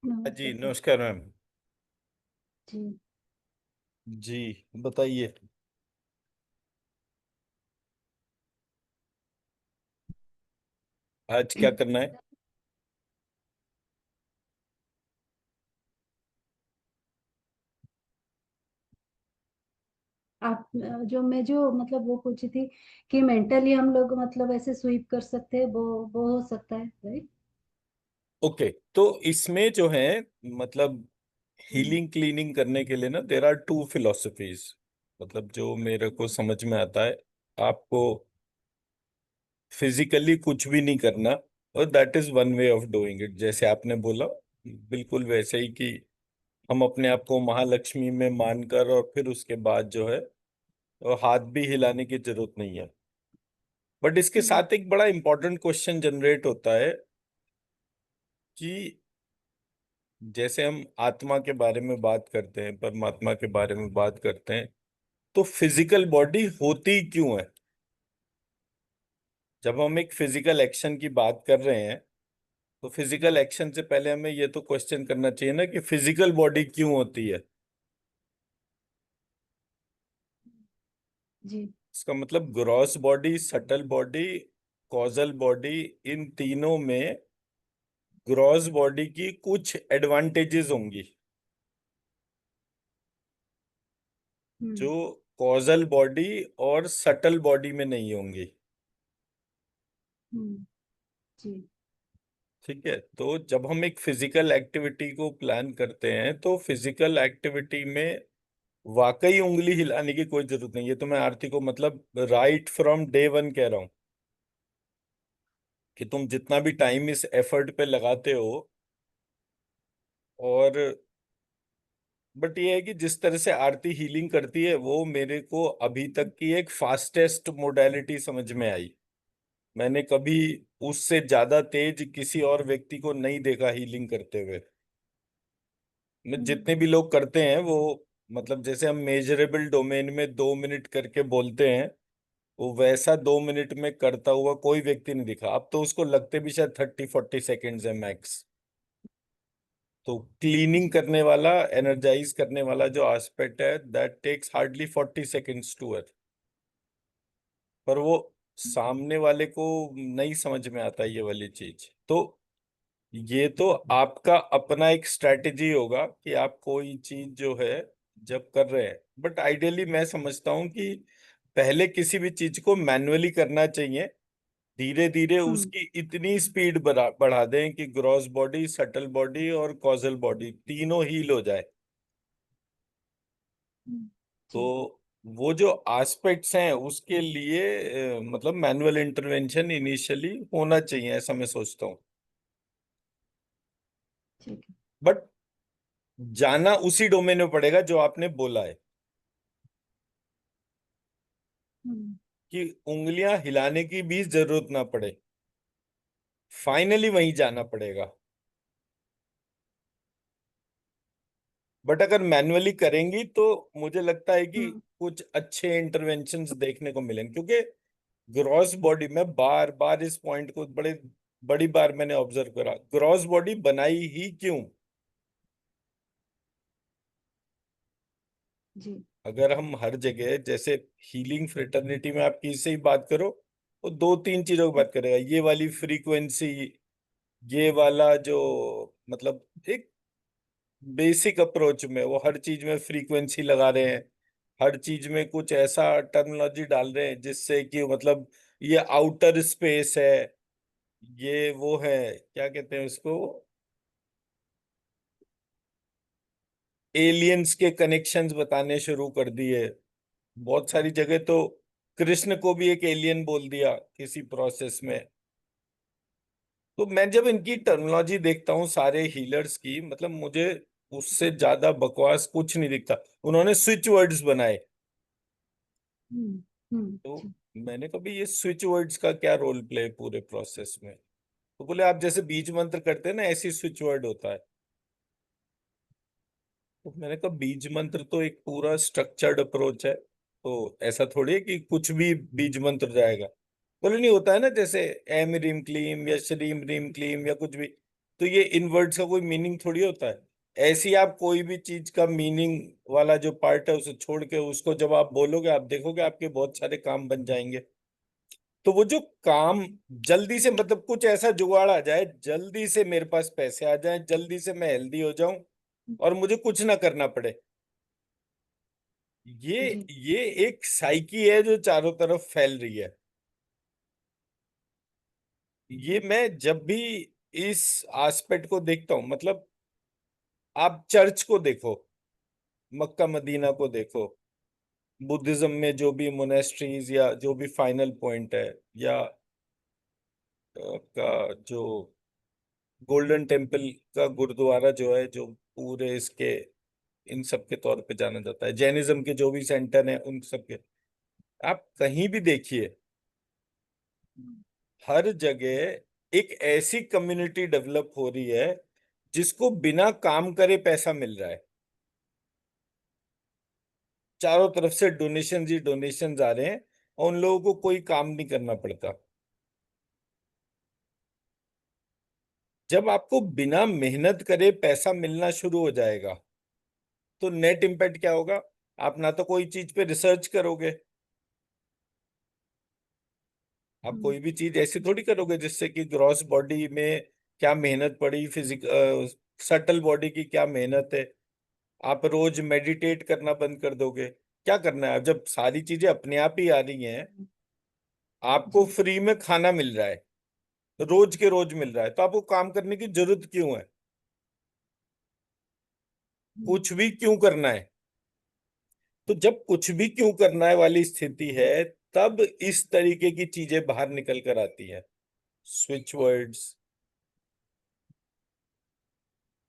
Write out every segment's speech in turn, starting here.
जी नमस्ते सर। नमस्कार मैम। जी। जी बताइए। आज क्या करना है? आप जो मतलब वो पूछी थी कि मेंटली हम लोग मतलब ऐसे स्वीप कर सकते हैं, वो हो सकता है, राइट? ओके, तो इसमें जो है मतलब हम्म। हीलिंग क्लीनिंग करने के लिए ना देर आर टू फिलोसफीज। मतलब जो मेरे को समझ में आता है, आपको फिजिकली कुछ भी नहीं करना, और that is one way of doing it. जैसे आपने बोला, बिल्कुल वैसे ही कि हम अपने आप को महालक्ष्मी में मानकर और फिर उसके बाद जो है वो हाथ भी हिलाने की जरूरत नहीं है। बट इसके हम्म। साथ एक बड़ा इंपॉर्टेंट क्वेश्चन जनरेट होता है कि जैसे हम आत्मा के बारे में बात करते हैं, परमात्मा के बारे में बात करते हैं, तो फिजिकल बॉडी होती क्यों है? जब हम एक फिजिकल एक्शन की बात कर रहे हैं, तो फिजिकल एक्शन से पहले हमें ये तो क्वेश्चन करना चाहिए ना कि फिजिकल बॉडी क्यों होती है। जी। इसका मतलब gross body, subtle body, causal body, इन तीनों में ग्रॉस बॉडी की कुछ एडवांटेजेस होंगी हम्म। जो कॉजल बॉडी और सटल बॉडी में नहीं होंगी। हम्म। जी। ठीक है, तो जब हम एक फिजिकल एक्टिविटी को प्लान करते हैं, तो फिजिकल एक्टिविटी में वाकई उंगली हिलाने की कोई जरूरत नहीं है। तो मैं आरती को मतलब राइट फ्रॉम डे वन कह रहा हूं कि तुम जितना भी टाइम इस एफर्ट पे लगाते हो, और बट ये है कि जिस तरह से आरती हीलिंग करती है वो मेरे को अभी तक की एक फास्टेस्ट मोडेलिटी समझ में आई। मैंने कभी उससे ज्यादा तेज किसी और व्यक्ति को नहीं देखा हीलिंग करते हुए। मैं हम्म। जितने भी लोग करते हैं वो मतलब जैसे हम मेजरेबल डोमेन में 2 मिनट करके बोलते हैं, वो वैसा 2 मिनट में करता हुआ कोई व्यक्ति नहीं दिखा। अब तो उसको लगते भी शायद 30-40 सेकेंड्स है मैक्स। तो क्लीनिंग जी। करने वाला, एनर्जाइज करने वाला जो एस्पेक्ट है, that takes hardly 40 seconds to earth. पर वो सामने वाले को नहीं समझ में आता ये वाली चीज। तो ये तो आपका अपना एक स्ट्रैटेजी होगा कि आप कोई चीज जो है जब कर रहे हैं। बट आइडियली मैं समझता हूँ कि पहले किसी भी चीज को मैन्युअली करना चाहिए। धीरे धीरे हम्म। उसकी इतनी स्पीड बढ़ा दें कि ग्रॉस बॉडी, सटल बॉडी और कॉजल बॉडी तीनों हील हो जाए। हम्म। तो जी। वो जो एस्पेक्ट्स हैं उसके लिए मतलब मैनुअल इंटरवेंशन इनिशियली होना चाहिए, ऐसा मैं सोचता हूँ। ठीक है। बट जाना उसी डोमेन में पड़ेगा जो आपने बोला है, हम्म। कि उंगलियां हिलाने की भी जरूरत ना पड़े। फाइनली वहीं जाना पड़ेगा। बट अगर मैन्युअली करेंगी तो मुझे लगता है कि हम्म। कुछ अच्छे इंटरवेंशंस देखने को मिलेंगे, क्योंकि ग्रॉस बॉडी में बार बार इस पॉइंट को बड़ी बार मैंने ऑब्जर्व करा, ग्रॉस बॉडी बनाई ही क्यों? जी। अगर हम हर जगह जैसे हीलिंग फ्रेटर्निटी में आप किसी से ही बात करो, वो दो तीन चीजों की बात करेगा। ये वाली फ्रीक्वेंसी, ये वाला जो मतलब एक बेसिक अप्रोच में वो हर चीज में फ्रीक्वेंसी लगा रहे हैं। हर चीज में कुछ ऐसा टर्मिनोलॉजी डाल रहे हैं जिससे कि मतलब ये आउटर स्पेस है, ये वो है, क्या कहते हैं उसको, एलियंस के कनेक्शंस बताने शुरू कर दिए। बहुत सारी जगह तो कृष्ण को भी एक एलियन बोल दिया किसी प्रोसेस में। तो मैं जब इनकी टर्मिनोलॉजी देखता हूँ सारे हीलर्स की, मतलब मुझे उससे ज्यादा बकवास कुछ नहीं दिखता। उन्होंने स्विच वर्ड्स बनाए। हम्म। हम्म। तो जी। मैंने कभी ये स्विच वर्ड्स का क्या रोल प्ले पूरे प्रोसेस में? तो बोले आप जैसे बीज मंत्र करते हैं ना, ऐसी स्विच वर्ड होता है। तो मैंने कहा बीज मंत्र तो एक पूरा स्ट्रक्चर्ड अप्रोच है, तो ऐसा थोड़ी है कि कुछ भी बीज मंत्र जाएगा। बोले नहीं, होता है ना जैसे एम रीम क्लीम या श्रीम रीम क्लीम या कुछ भी। तो ये इन वर्ड्स का कोई मीनिंग थोड़ी होता है। ऐसी आप कोई भी चीज का मीनिंग वाला जो पार्ट है उसे छोड़ के उसको जब आप बोलोगे, आप देखोगे आपके बहुत सारे काम बन जाएंगे। तो वो जो काम जल्दी से, मतलब कुछ ऐसा जुगाड़ आ जाए, जल्दी से मेरे पास पैसे आ जाएं, जल्दी से मैं हेल्दी हो जाऊं और मुझे कुछ ना करना पड़े, ये जी ये एक साइकी है जो चारों तरफ फैल रही है। ये मैं जब भी इस एस्पेक्ट को देखता हूँ, मतलब आप चर्च को देखो, मक्का मदीना को देखो, बुद्धिज्म में जो भी मोनेस्ट्रीज या जो भी फाइनल पॉइंट है, या का जो गोल्डन टेम्पल का गुरुद्वारा जो है, जो पूरे इसके इन सब के तौर पे जाना जाता है, जैनिज्म के जो भी सेंटर हैं उन सब के, आप कहीं भी देखिए, हर जगह एक ऐसी कम्युनिटी डेवलप हो रही है जिसको बिना काम करे पैसा मिल रहा है। चारों तरफ से डोनेशन ही डोनेशन आ रहे हैं और उन लोगों को कोई काम नहीं करना पड़ता। जब आपको बिना मेहनत करे पैसा मिलना शुरू हो जाएगा, तो नेट इम्पैक्ट क्या होगा? आप ना तो कोई चीज पे रिसर्च करोगे, आप कोई भी चीज ऐसी थोड़ी करोगे जिससे कि ग्रॉस बॉडी में क्या मेहनत पड़ी, फिजिक सटल बॉडी की क्या मेहनत है। आप रोज मेडिटेट करना बंद कर दोगे? क्या करना है जब सारी चीजें अपने आप ही आ रही हैं? आपको जी फ्री में खाना मिल रहा है, रोज के रोज मिल रहा है, तो आपको काम करने की जरूरत क्यों है? कुछ भी क्यों करना है? तो जब कुछ भी क्यों करना है वाली स्थिति है, तब इस तरीके की चीजें बाहर निकल कर आती है, स्विच वर्ड्स,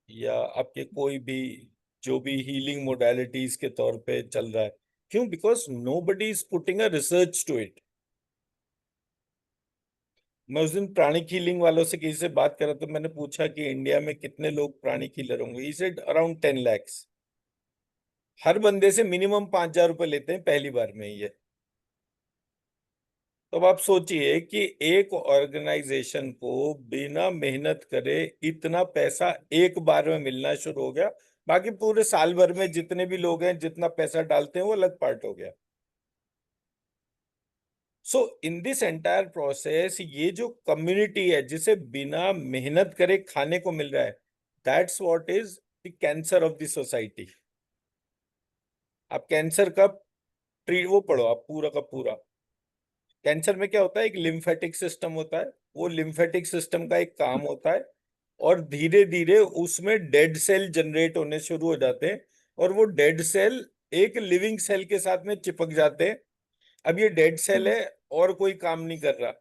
या आपके कोई भी जो भी हीलिंग मोडालिटीज के तौर पे चल रहा है। क्यों? Because nobody is putting a research to it. मैं उस दिन प्राणिक हीलिंग वालों से किसी से बात कर रहा था, तो मैंने पूछा कि इंडिया में कितने लोग प्राणिक हीलर होंगे। He said around 10 lakhs। हर बंदे से मिनिमम 5,000 रुपए लेते हैं पहली बार में ही ये। तो अब आप सोचिए कि एक ऑर्गेनाइजेशन को बिना मेहनत करे इतना पैसा एक बार में मिलना शुरू हो गया। बाकी पूरे साल भर में जितने भी लोग हैं जितना पैसा डालते हैं वो अलग पार्ट हो गया। सो इन दिस एंटायर प्रोसेस, ये जो कम्युनिटी है जिसे बिना मेहनत करे खाने को मिल रहा है, that's what is the cancer of the society. आप कैंसर का ट्री वो पढ़ो, आप पूरा का पूरा। कैंसर में क्या होता है? एक लिम्फेटिक सिस्टम होता है, वो लिम्फेटिक सिस्टम का एक काम होता है, और धीरे धीरे उसमें डेड सेल जनरेट होने शुरू हो जाते हैं, और वो डेड सेल एक लिविंग सेल के साथ में चिपक जाते हैं। अब ये डेड सेल है और कोई काम नहीं कर रहा,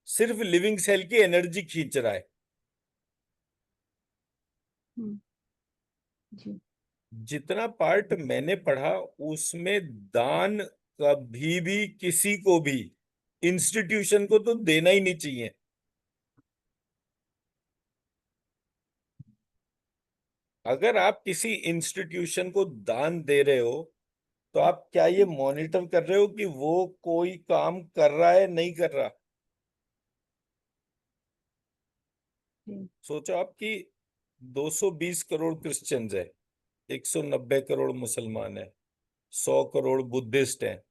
सिर्फ लिविंग सेल की एनर्जी खींच रहा है। जी जितना पार्ट मैंने पढ़ा उसमें दान कभी भी किसी को भी, इंस्टीट्यूशन को तो देना ही नहीं चाहिए। अगर आप किसी इंस्टीट्यूशन को दान दे रहे हो, तो आप क्या ये मॉनिटर कर रहे हो कि वो कोई काम कर रहा है नहीं कर रहा? जी सोचो आप कि 220 करोड़ क्रिश्चियंस है, 190 करोड़ मुसलमान है, 100 करोड़ बुद्धिस्ट हैं,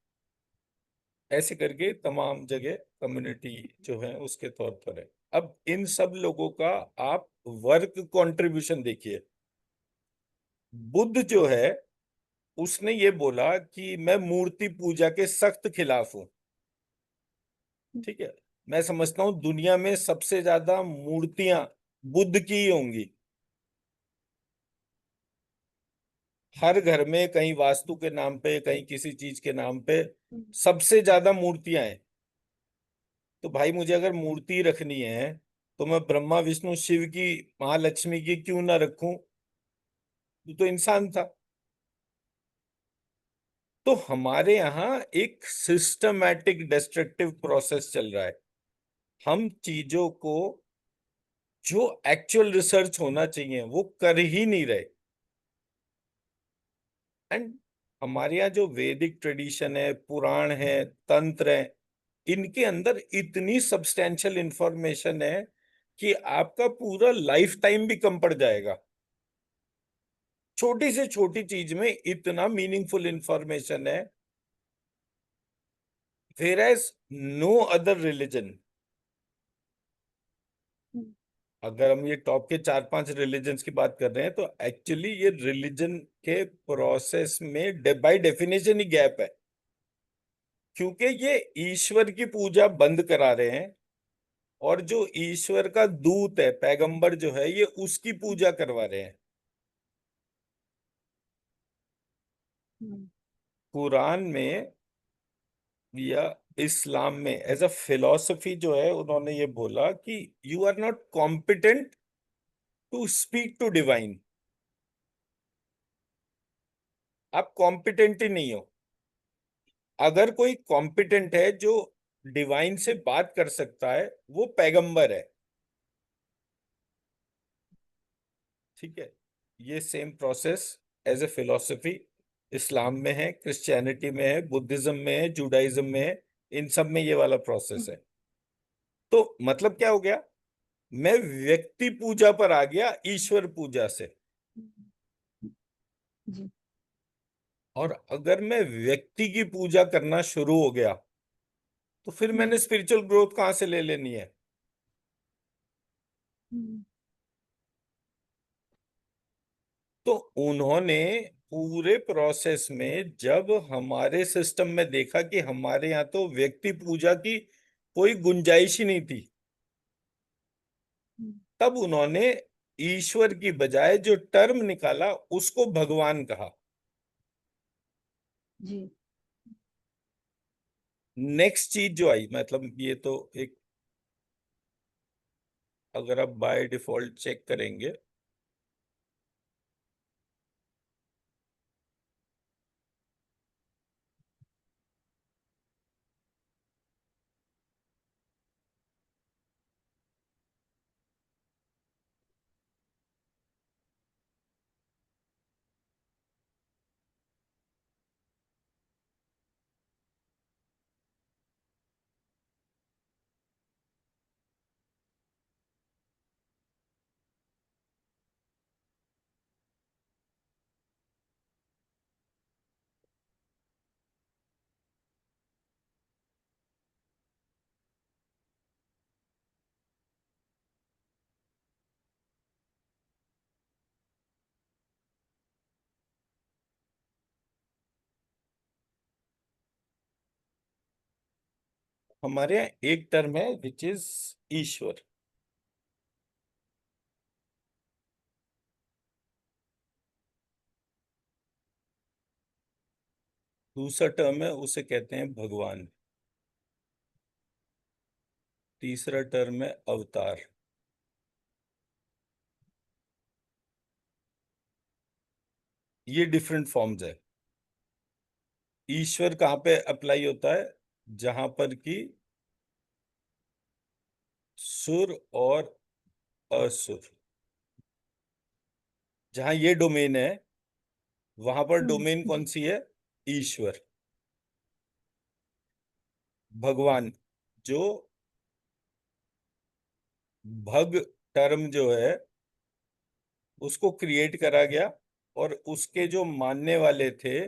ऐसे करके तमाम जगह कम्युनिटी जो है उसके तौर पर है। अब इन सब लोगों का आप वर्क कंट्रीब्यूशन देखिए। बुद्ध जो है उसने ये बोला कि मैं मूर्ति पूजा के सख्त खिलाफ हूं। ठीक है, मैं समझता हूं दुनिया में सबसे ज्यादा मूर्तियां बुद्ध की ही होंगी। हर घर में कहीं वास्तु के नाम पे, कहीं किसी चीज के नाम पे सबसे ज्यादा मूर्तियां हैं। तो भाई मुझे अगर मूर्ति रखनी है, तो मैं ब्रह्मा विष्णु शिव की, महालक्ष्मी की क्यों ना रखूं? तो इंसान था। तो हमारे यहाँ एक सिस्टमैटिक डिस्ट्रक्टिव प्रोसेस चल रहा है। हम चीजों को जो एक्चुअल रिसर्च होना चाहिए वो कर ही नहीं रहे। एंड हमारे यहाँ जो वैदिक ट्रेडिशन है, पुराण है, तंत्र है, इनके अंदर इतनी सब्सटेंशियल इंफॉर्मेशन है कि आपका पूरा लाइफ टाइम भी कम पड़ जाएगा। छोटी से छोटी चीज में इतना मीनिंगफुल इंफॉर्मेशन है। Where as no other religion, hmm, अगर हम ये टॉप के 4-5 रिलीजन्स की बात कर रहे हैं तो एक्चुअली ये रिलीजन के प्रोसेस में बाय डेफिनेशन ही गैप है, क्योंकि ये ईश्वर की पूजा बंद करा रहे हैं और जो ईश्वर का दूत है, पैगंबर जो है, ये उसकी पूजा करवा रहे हैं। हम्म, कुरान में या इस्लाम में एज अ फिलॉसफी जो है, उन्होंने ये बोला कि you are not competent to speak to divine. आप कॉम्पिटेंट ही नहीं हो। अगर कोई कॉम्पिटेंट है जो डिवाइन से बात कर सकता है, वो पैगंबर है। ठीक है। ये same process as a philosophy Islam में है, क्रिश्चियनिटी में है, बुद्धिज्म में है, जुडाइज्म में है। इन सब में ये वाला प्रोसेस है। तो मतलब क्या हो गया, मैं व्यक्ति पूजा पर आ गया ईश्वर पूजा से। जी। और अगर मैं व्यक्ति की पूजा करना शुरू हो गया तो फिर मैंने हम्म, स्पिरिचुअल ग्रोथ कहाँ से ले लेनी है। हम्म, तो उन्होंने पूरे प्रोसेस में जब हमारे सिस्टम में देखा कि हमारे यहाँ तो व्यक्ति पूजा की कोई गुंजाइश ही नहीं थी, हम्म, तब उन्होंने ईश्वर की बजाय जो टर्म निकाला उसको भगवान कहा। जी। नेक्स्ट चीज जो आई, मतलब ये तो एक, अगर आप बाय डिफॉल्ट चेक करेंगे हमारे यहाँ एक टर्म है विच इज ईश्वर। दूसरा टर्म है उसे कहते हैं भगवान। तीसरा टर्म है अवतार। ये डिफरेंट फॉर्म्स है। ईश्वर कहाँ पे अप्लाई होता है, जहां पर कि सुर और असुर, जहां ये डोमेन है वहां पर डोमेन जी। कौन सी है, ईश्वर। भगवान, जो भग टर्म जो है उसको क्रिएट करा गया और उसके जो मानने वाले थे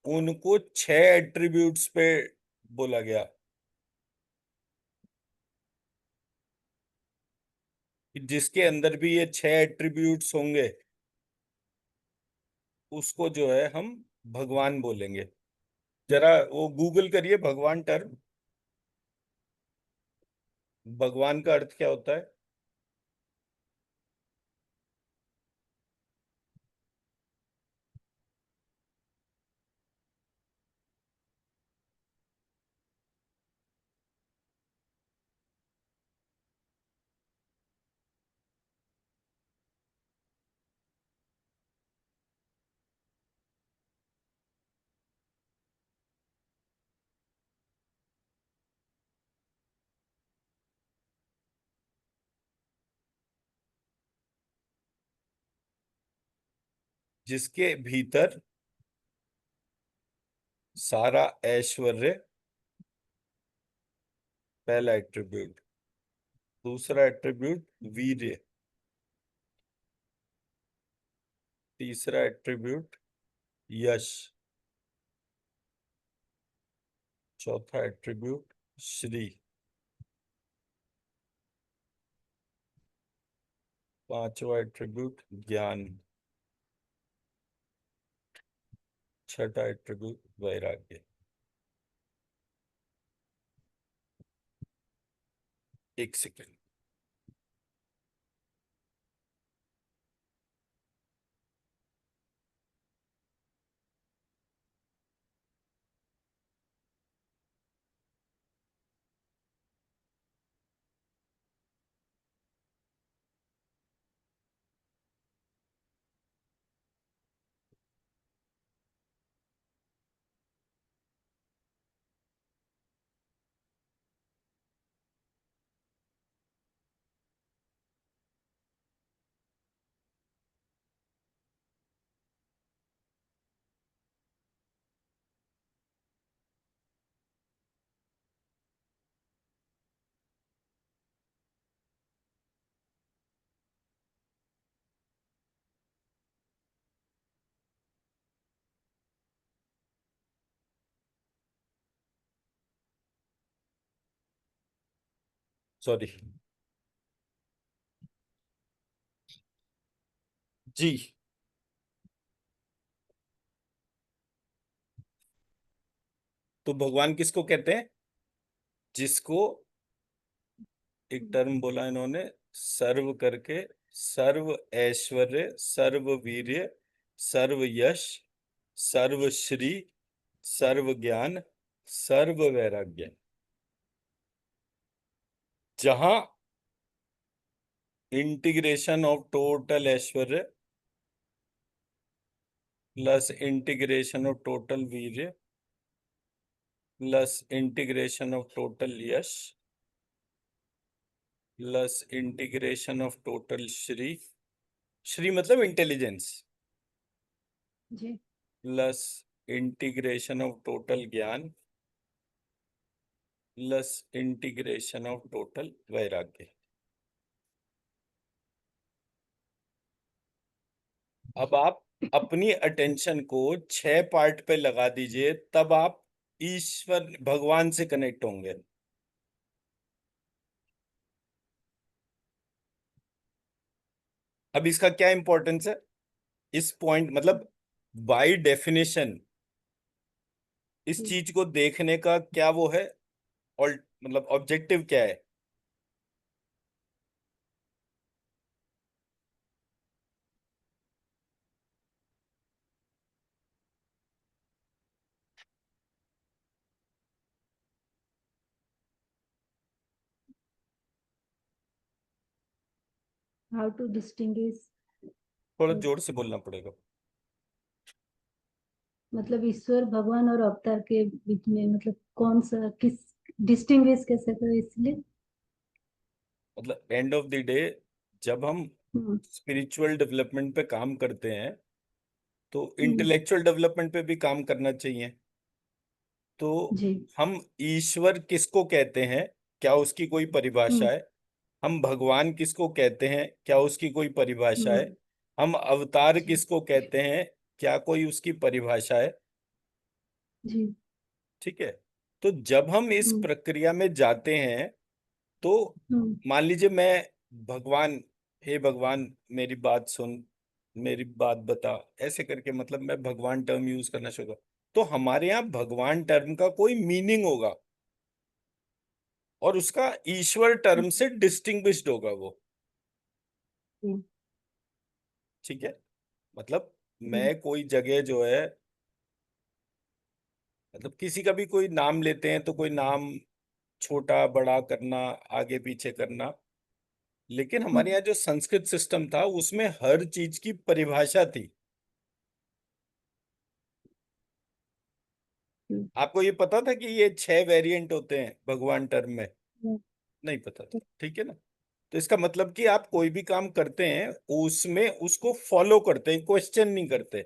उनको 6 एट्रीब्यूट्स पे बोला गया कि जिसके अंदर भी ये 6 एट्रीब्यूट्स होंगे उसको जो है हम भगवान बोलेंगे। जरा वो गूगल करिए भगवान टर्म। भगवान का अर्थ क्या होता है। जिसके भीतर सारा ऐश्वर्य, पहला एट्रीब्यूट। दूसरा एट्रीब्यूट वीर्य, तीसरा एट्रीब्यूट यश, चौथा एट्रीब्यूट श्री, पांचवा एट्रीब्यूट ज्ञान, छठा एट्रीब्यूट वैराग्य। एक सेकेंड। सॉरी जी। तो भगवान किसको कहते हैं? जिसको, एक टर्म बोला इन्होंने, सर्व करके, सर्व ऐश्वर्य, सर्व वीर्य, सर्व यश, सर्व श्री, सर्व ज्ञान, सर्व वैराग्य। जहां इंटीग्रेशन ऑफ टोटल ऐश्वर्य प्लस इंटीग्रेशन ऑफ टोटल वीर्य प्लस इंटीग्रेशन ऑफ टोटल यश प्लस इंटीग्रेशन ऑफ टोटल श्री, श्री मतलब इंटेलिजेंस, जी प्लस इंटीग्रेशन ऑफ टोटल ज्ञान प्लस इंटीग्रेशन ऑफ टोटल वैराग्य। अब आप अपनी अटेंशन को 6 पार्ट पे लगा दीजिए, तब आप ईश्वर भगवान से कनेक्ट होंगे। अब इसका क्या इंपॉर्टेंस है इस पॉइंट, मतलब बाय डेफिनेशन इस जी चीज को देखने का क्या वो है, और मतलब ऑब्जेक्टिव क्या है? हाउ टू डिस्टिंग्विश, थोड़ा जोर से बोलना पड़ेगा। मतलब ईश्वर भगवान और अवतार के बीच में मतलब कौन सा किस डिस्टिंग्विश कैसे करें इसलिए। मतलब एंड ऑफ द डे जब हम हम्म स्पिरिचुअल डेवलपमेंट पे काम करते हैं तो हम्म, इंटेलेक्चुअल डेवलपमेंट पे भी काम करना चाहिए। तो जी हम ईश्वर किसको कहते हैं, क्या उसकी कोई परिभाषा हम्म है? हम भगवान किसको कहते हैं, क्या उसकी कोई परिभाषा है? हम्म, हम अवतार जी किसको कहते हैं, क्या कोई उसकी परिभाषा है? जी ठीक है। तो जब हम इस हम्म प्रक्रिया में जाते हैं तो हम्म मान लीजिए मैं भगवान, हे भगवान मेरी बात सुन, मेरी बात बता, ऐसे करके मतलब मैं भगवान टर्म यूज करना शुरू करूं, तो हमारे यहाँ भगवान टर्म का कोई मीनिंग होगा और उसका ईश्वर टर्म से डिस्टिंग्विश्ड होगा वो। हम्म ठीक है। मतलब हम्म मैं कोई जगह जो है, मतलब किसी का भी कोई नाम लेते हैं तो कोई नाम छोटा बड़ा करना, आगे पीछे करना, लेकिन हमारे हम्म यहाँ जो संस्कृत सिस्टम था उसमें हर चीज की परिभाषा थी। हम्म, आपको ये पता था कि ये 6 वेरिएंट होते हैं भगवान टर्म में? हम्म, नहीं पता था, ठीक है ना। तो इसका मतलब कि आप कोई भी काम करते हैं उसमें उसको फॉलो करते हैं, क्वेश्चन नहीं करते।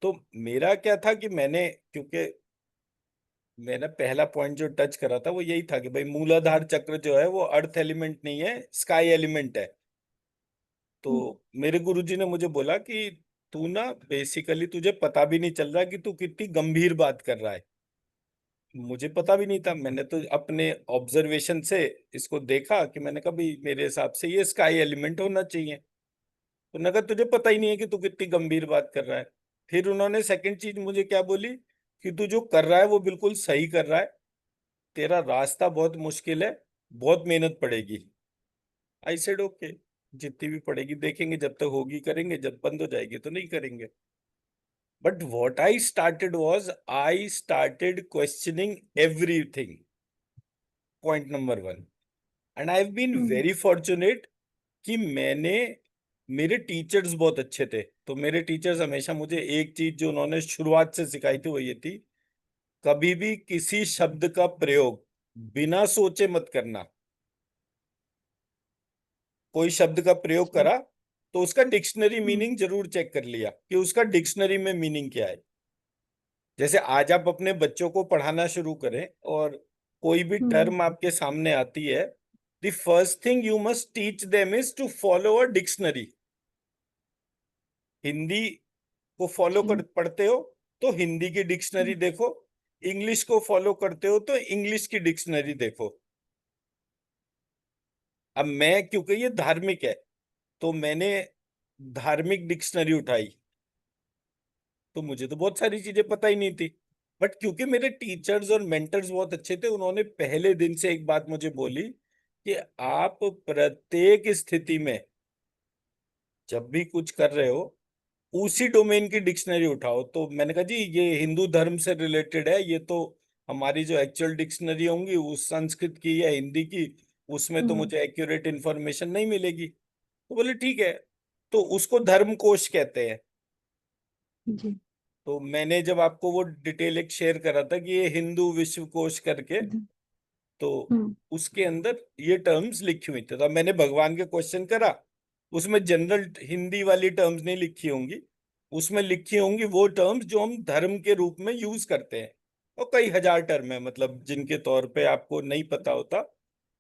तो मेरा क्या था कि मैंने, क्योंकि मैंने पहला पॉइंट जो टच करा था वो यही था कि भाई मूलाधार चक्र जो है वो अर्थ एलिमेंट नहीं है, स्काई एलिमेंट है। हम्म, तो मेरे गुरुजी ने मुझे बोला कि तू ना बेसिकली तुझे पता भी नहीं चल रहा कि तू कितनी गंभीर बात कर रहा है। मुझे पता भी नहीं था, मैंने तो अपने ऑब्जर्वेशन से इसको देखा कि मैंने कहा भाई मेरे हिसाब से ये स्काई एलिमेंट होना चाहिए। तो मैंने कहा तुझे पता ही नहीं है कि तू कितनी गंभीर बात कर रहा है। फिर उन्होंने सेकंड चीज मुझे क्या बोली कि तू जो कर रहा है वो बिल्कुल सही कर रहा है, तेरा रास्ता बहुत मुश्किल है, बहुत मेहनत पड़ेगी। आई सेड ओके, जितनी भी पड़ेगी देखेंगे, जब तक होगी करेंगे, जब बंद हो जाएगी तो नहीं करेंगे। But what I started was I started questioning everything, point number one. And I have been hmm, very fortunate कि मैंने, मेरे टीचर्स बहुत अच्छे थे। तो मेरे टीचर्स हमेशा मुझे एक चीज जो उन्होंने शुरुआत से सिखाई थी वो ये थी, कभी भी किसी शब्द का प्रयोग बिना सोचे मत करना। कोई शब्द का प्रयोग अच्छा। करा तो उसका डिक्शनरी हम्म, मीनिंग जरूर चेक कर लिया कि उसका डिक्शनरी में मीनिंग क्या है। जैसे आज आप अपने बच्चों को पढ़ाना शुरू करें और कोई भी हम्म, टर्म आपके सामने आती है, the first thing you must teach them is to follow a dictionary. Hindi को फॉलो जी। कर पढ़ते हो तो हिंदी की डिक्शनरी हम्म, देखो, इंग्लिश को फॉलो करते हो तो इंग्लिश की डिक्शनरी देखो। अब मैं, क्योंकि ये धार्मिक है, तो मैंने धार्मिक डिक्शनरी उठाई। तो मुझे तो बहुत सारी चीजें पता ही नहीं थी, बट क्योंकि मेरे टीचर्स और मेंटर्स बहुत अच्छे थे, उन्होंने पहले दिन से एक बात मुझे बोली कि आप प्रत्येक स्थिति में जब भी कुछ कर रहे हो उसी डोमेन की डिक्शनरी उठाओ। तो मैंने कहा जी ये हिंदू धर्म से रिलेटेड है, ये तो हमारी जो एक्चुअल डिक्शनरी होंगी उस संस्कृत की या हिंदी की, उसमें तो हम्म, मुझे एक्यूरेट इन्फॉर्मेशन नहीं मिलेगी। तो बोले ठीक है, तो उसको धर्म कोश कहते हैं। जी। तो मैंने जब आपको वो डिटेल एक शेयर करा था कि ये हिंदू विश्व कोश करके, ध- तो हम्म, उसके अंदर ये टर्म्स लिखी हुई थी। तो मैंने भगवान के क्वेश्चन करा, उसमें जनरल हिंदी वाली टर्म्स नहीं लिखी होंगी, उसमें लिखी होंगी वो टर्म्स जो हम धर्म के रूप में यूज करते हैं। और कई हजार टर्म है, मतलब जिनके तौर पे आपको नहीं पता होता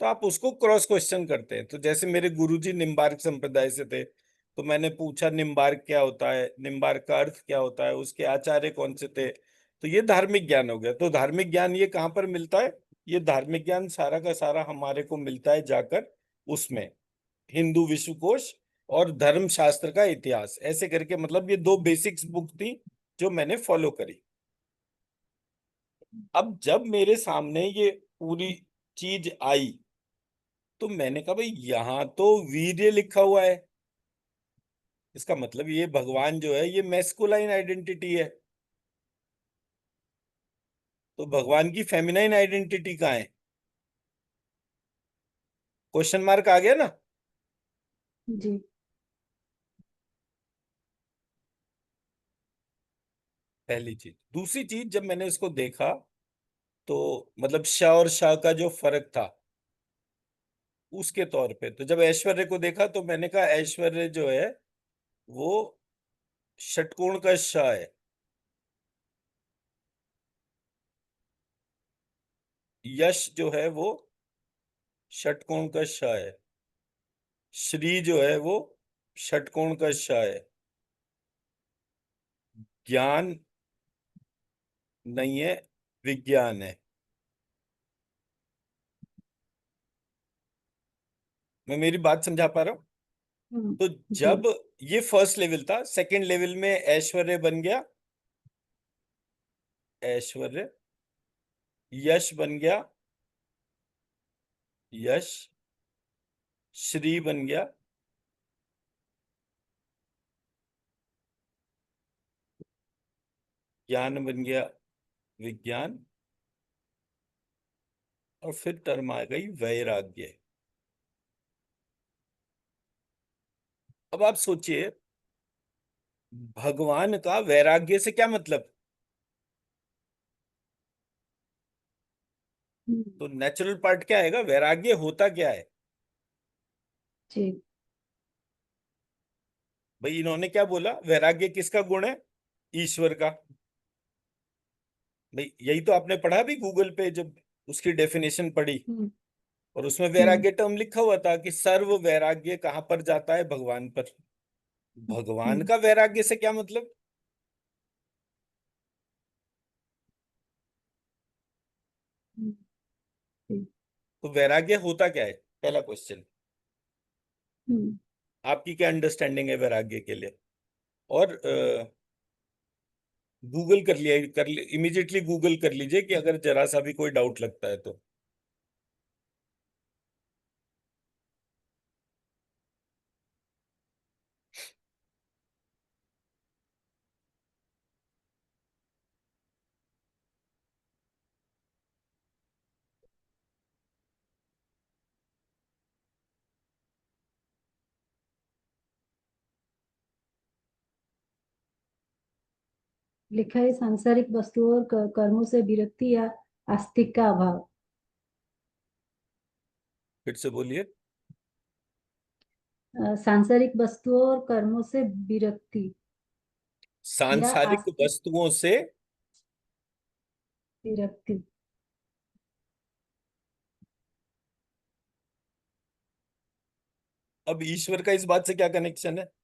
तो आप उसको क्रॉस क्वेश्चन करते हैं। तो जैसे मेरे गुरुजी निम्बार्क संप्रदाय से थे, तो मैंने पूछा निम्बार्क क्या होता है, निम्बार्क का अर्थ क्या होता है, उसके आचार्य कौन से थे। तो ये धार्मिक ज्ञान हो गया। तो धार्मिक ज्ञान ये कहाँ पर मिलता है, ये धार्मिक ज्ञान सारा का सारा हमारे को मिलता है जाकर उसमें हिंदू विश्वकोश और धर्म शास्त्र का इतिहास, ऐसे करके। मतलब ये दो बेसिक्स बुक थी जो मैंने फॉलो करी। अब जब मेरे सामने ये पूरी चीज आई तो मैंने कहा भाई यहाँ तो वीर्य लिखा हुआ है, इसका मतलब ये भगवान जो है ये मैस्कुलाइन आइडेंटिटी है, तो भगवान की फेमिनाइन आइडेंटिटी कहाँ है? क्वेश्चन मार्क आ गया ना। जी। पहली चीज। दूसरी चीज, जब मैंने इसको देखा तो मतलब श और श का जो फर्क था उसके तौर पे, तो जब ऐश्वर्य को देखा तो मैंने कहा ऐश्वर्य जो है वो षटकोण का श है। यश जो है वो षटकोण का श है। श्री जो है वो षटकोण का श है। ज्ञान नहीं है, विज्ञान है। मैं मेरी बात समझा पा रहा हूं? हम्म, तो जी। जब ये फर्स्ट लेवल था, सेकंड लेवल में ऐश्वर्य बन गया, ऐश्वर्य, यश बन गया, यश, श्री बन गया, ज्ञान बन गया, विज्ञान, और फिर टर्म आ गई वैराग्य। अब आप सोचिए भगवान का वैराग्य से क्या मतलब? हम्म, तो नेचुरल पार्ट क्या आएगा, वैराग्य होता क्या है? जी। भाई इन्होंने क्या बोला, वैराग्य किसका गुण है? ईश्वर का। भाई यही तो आपने पढ़ा भी गूगल पे जब उसकी डेफिनेशन पढ़ी, हम्म और उसमें हम्म वैराग्य टर्म लिखा हुआ था कि सर्व वैराग्य कहाँ पर जाता है, भगवान पर। भगवान हम्म का वैराग्य से क्या मतलब? हम्म हम्म तो वैराग्य होता क्या है, पहला क्वेश्चन। हम्म। आपकी क्या अंडरस्टैंडिंग है वैराग्य के लिए? और गूगल कर लिया, इमीडिएटली गूगल कर लीजिए कि अगर जरा सा भी कोई डाउट लगता है तो। लिखा है सांसारिक वस्तुओं और कर्मों से विरक्ति या आस्तिक का अभाव। फिर से बोलिए। सांसारिक वस्तुओं और कर्मों से विरक्ति या सांसारिक आस्तिक वस्तुओं से। विरक्ति। अब ईश्वर का इस बात से क्या कनेक्शन है?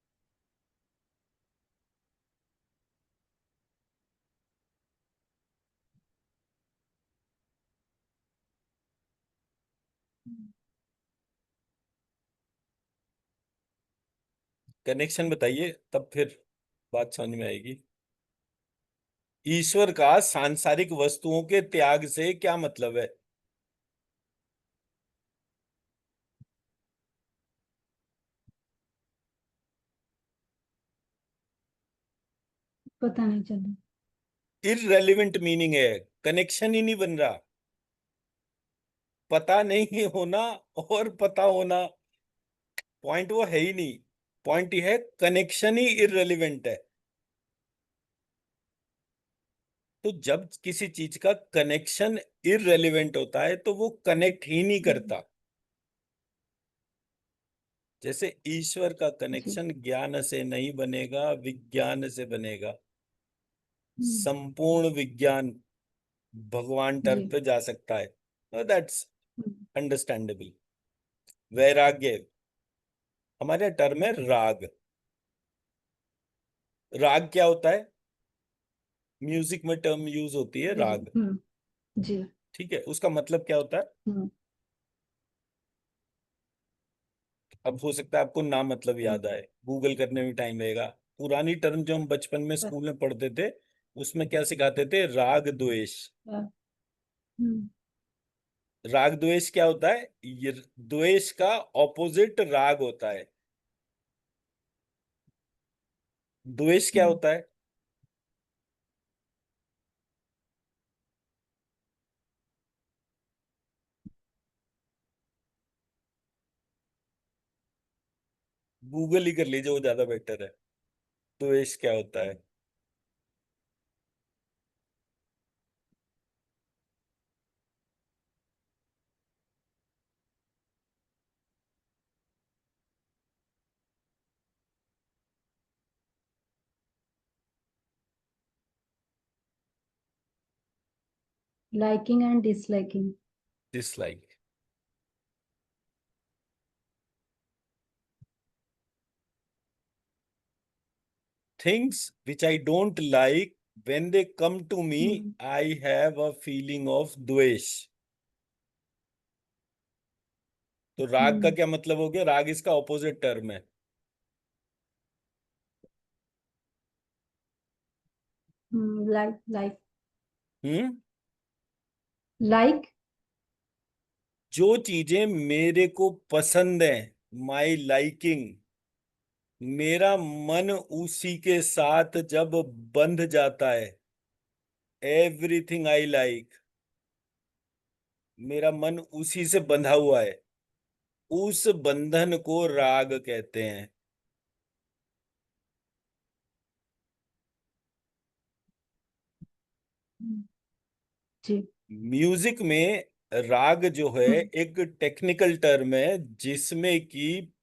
कनेक्शन बताइए, तब फिर बात समझ में आएगी। ईश्वर का सांसारिक वस्तुओं के त्याग से क्या मतलब है? पता नहीं चला। इररेलेवेंट मीनिंग है, कनेक्शन ही नहीं बन रहा। पता नहीं होना और पता होना, पॉइंट वो है ही नहीं। पॉइंट ये है, कनेक्शन ही इररेलेवेंट है। तो जब किसी चीज का कनेक्शन इररेलेवेंट होता है तो वो कनेक्ट ही नहीं हम्म, करता। जैसे ईश्वर का जी। कनेक्शन ज्ञान से नहीं बनेगा, विज्ञान से बनेगा। हम्म, संपूर्ण विज्ञान भगवान टर्म जी। पे जा सकता है, दैट्स हम्म अंडरस्टैंडेबल। वैराग्य, हमारे यहाँ टर्म है राग। राग क्या होता है? म्यूजिक में टर्म यूज होती है जी। राग। जी। ठीक है, उसका मतलब क्या होता है? हम्म अब हो सकता है आपको ना मतलब हम्म याद आए, गूगल करने में टाइम लगेगा। पुरानी टर्म जो हम बचपन में प- स्कूल में पढ़ते थे, उसमें क्या सिखाते थे? राग द्वेष। प- हम्म राग द्वेष क्या होता है? ये द्वेष का ऑपोजिट राग होता है। द्वेष क्या हम्म होता है? गूगल ही कर लीजिए, वो ज्यादा बेटर है। द्वेष क्या होता है? Liking and disliking. Dislike. Things which I don't like, when they come to me, hmm I have a feeling of द्वेष। तो राग का हम्म क्या मतलब हो गया? राग इसका ऑपोजिट टर्म है। लाइक लाइक हम्म। लाइक। जो चीजें मेरे को पसंद है, माई लाइकिंग, मेरा मन उसी के साथ जब बंध जाता है, एवरीथिंग आई लाइक, मेरा मन उसी से बंधा हुआ है, उस बंधन को राग कहते हैं। जी। म्यूजिक में राग जो है हम्म एक टेक्निकल टर्म है, जिसमें कि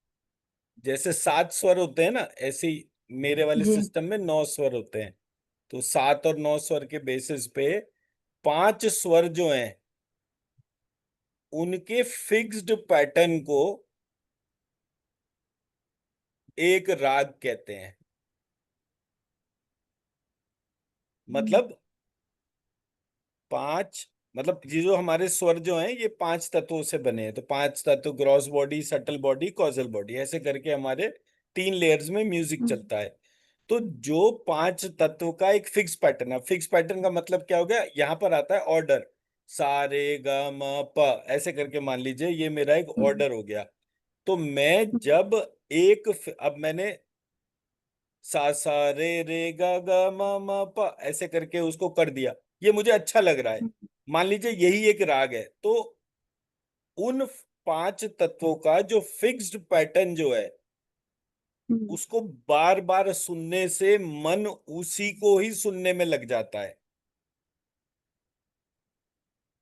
जैसे 7 स्वर होते हैं ना, ऐसे ही मेरे वाले जी। सिस्टम में 9 स्वर होते हैं। तो 7 और 9 स्वर के बेसिस पे 5 स्वर जो हैं उनके फिक्स्ड पैटर्न को एक राग कहते हैं। हम्म, मतलब 5, मतलब ये जो हमारे स्वर जो हैं ये 5 तत्वों से बने हैं। तो 5 तत्व, gross body, subtle body, causal body, ऐसे करके हमारे 3 लेयर्स में म्यूजिक हम्म, चलता है। तो जो 5 तत्व का एक फिक्स पैटर्न है, फिक्स पैटर्न का मतलब क्या हो गया, यहाँ पर आता है ऑर्डर, सा रे ग म प, ऐसे करके मान लीजिए ये मेरा एक हम्म, ऑर्डर हो गया। तो मैं हम्म, जब अब मैंने सा रे रे ग ग म म प ऐसे करके उसको कर दिया, ये मुझे अच्छा लग रहा है। हम्म, मान लीजिए यही एक राग है, तो उन 5 तत्वों का जो फिक्स्ड पैटर्न जो है हम्म, उसको बार बार सुनने से मन उसी को ही सुनने में लग जाता है,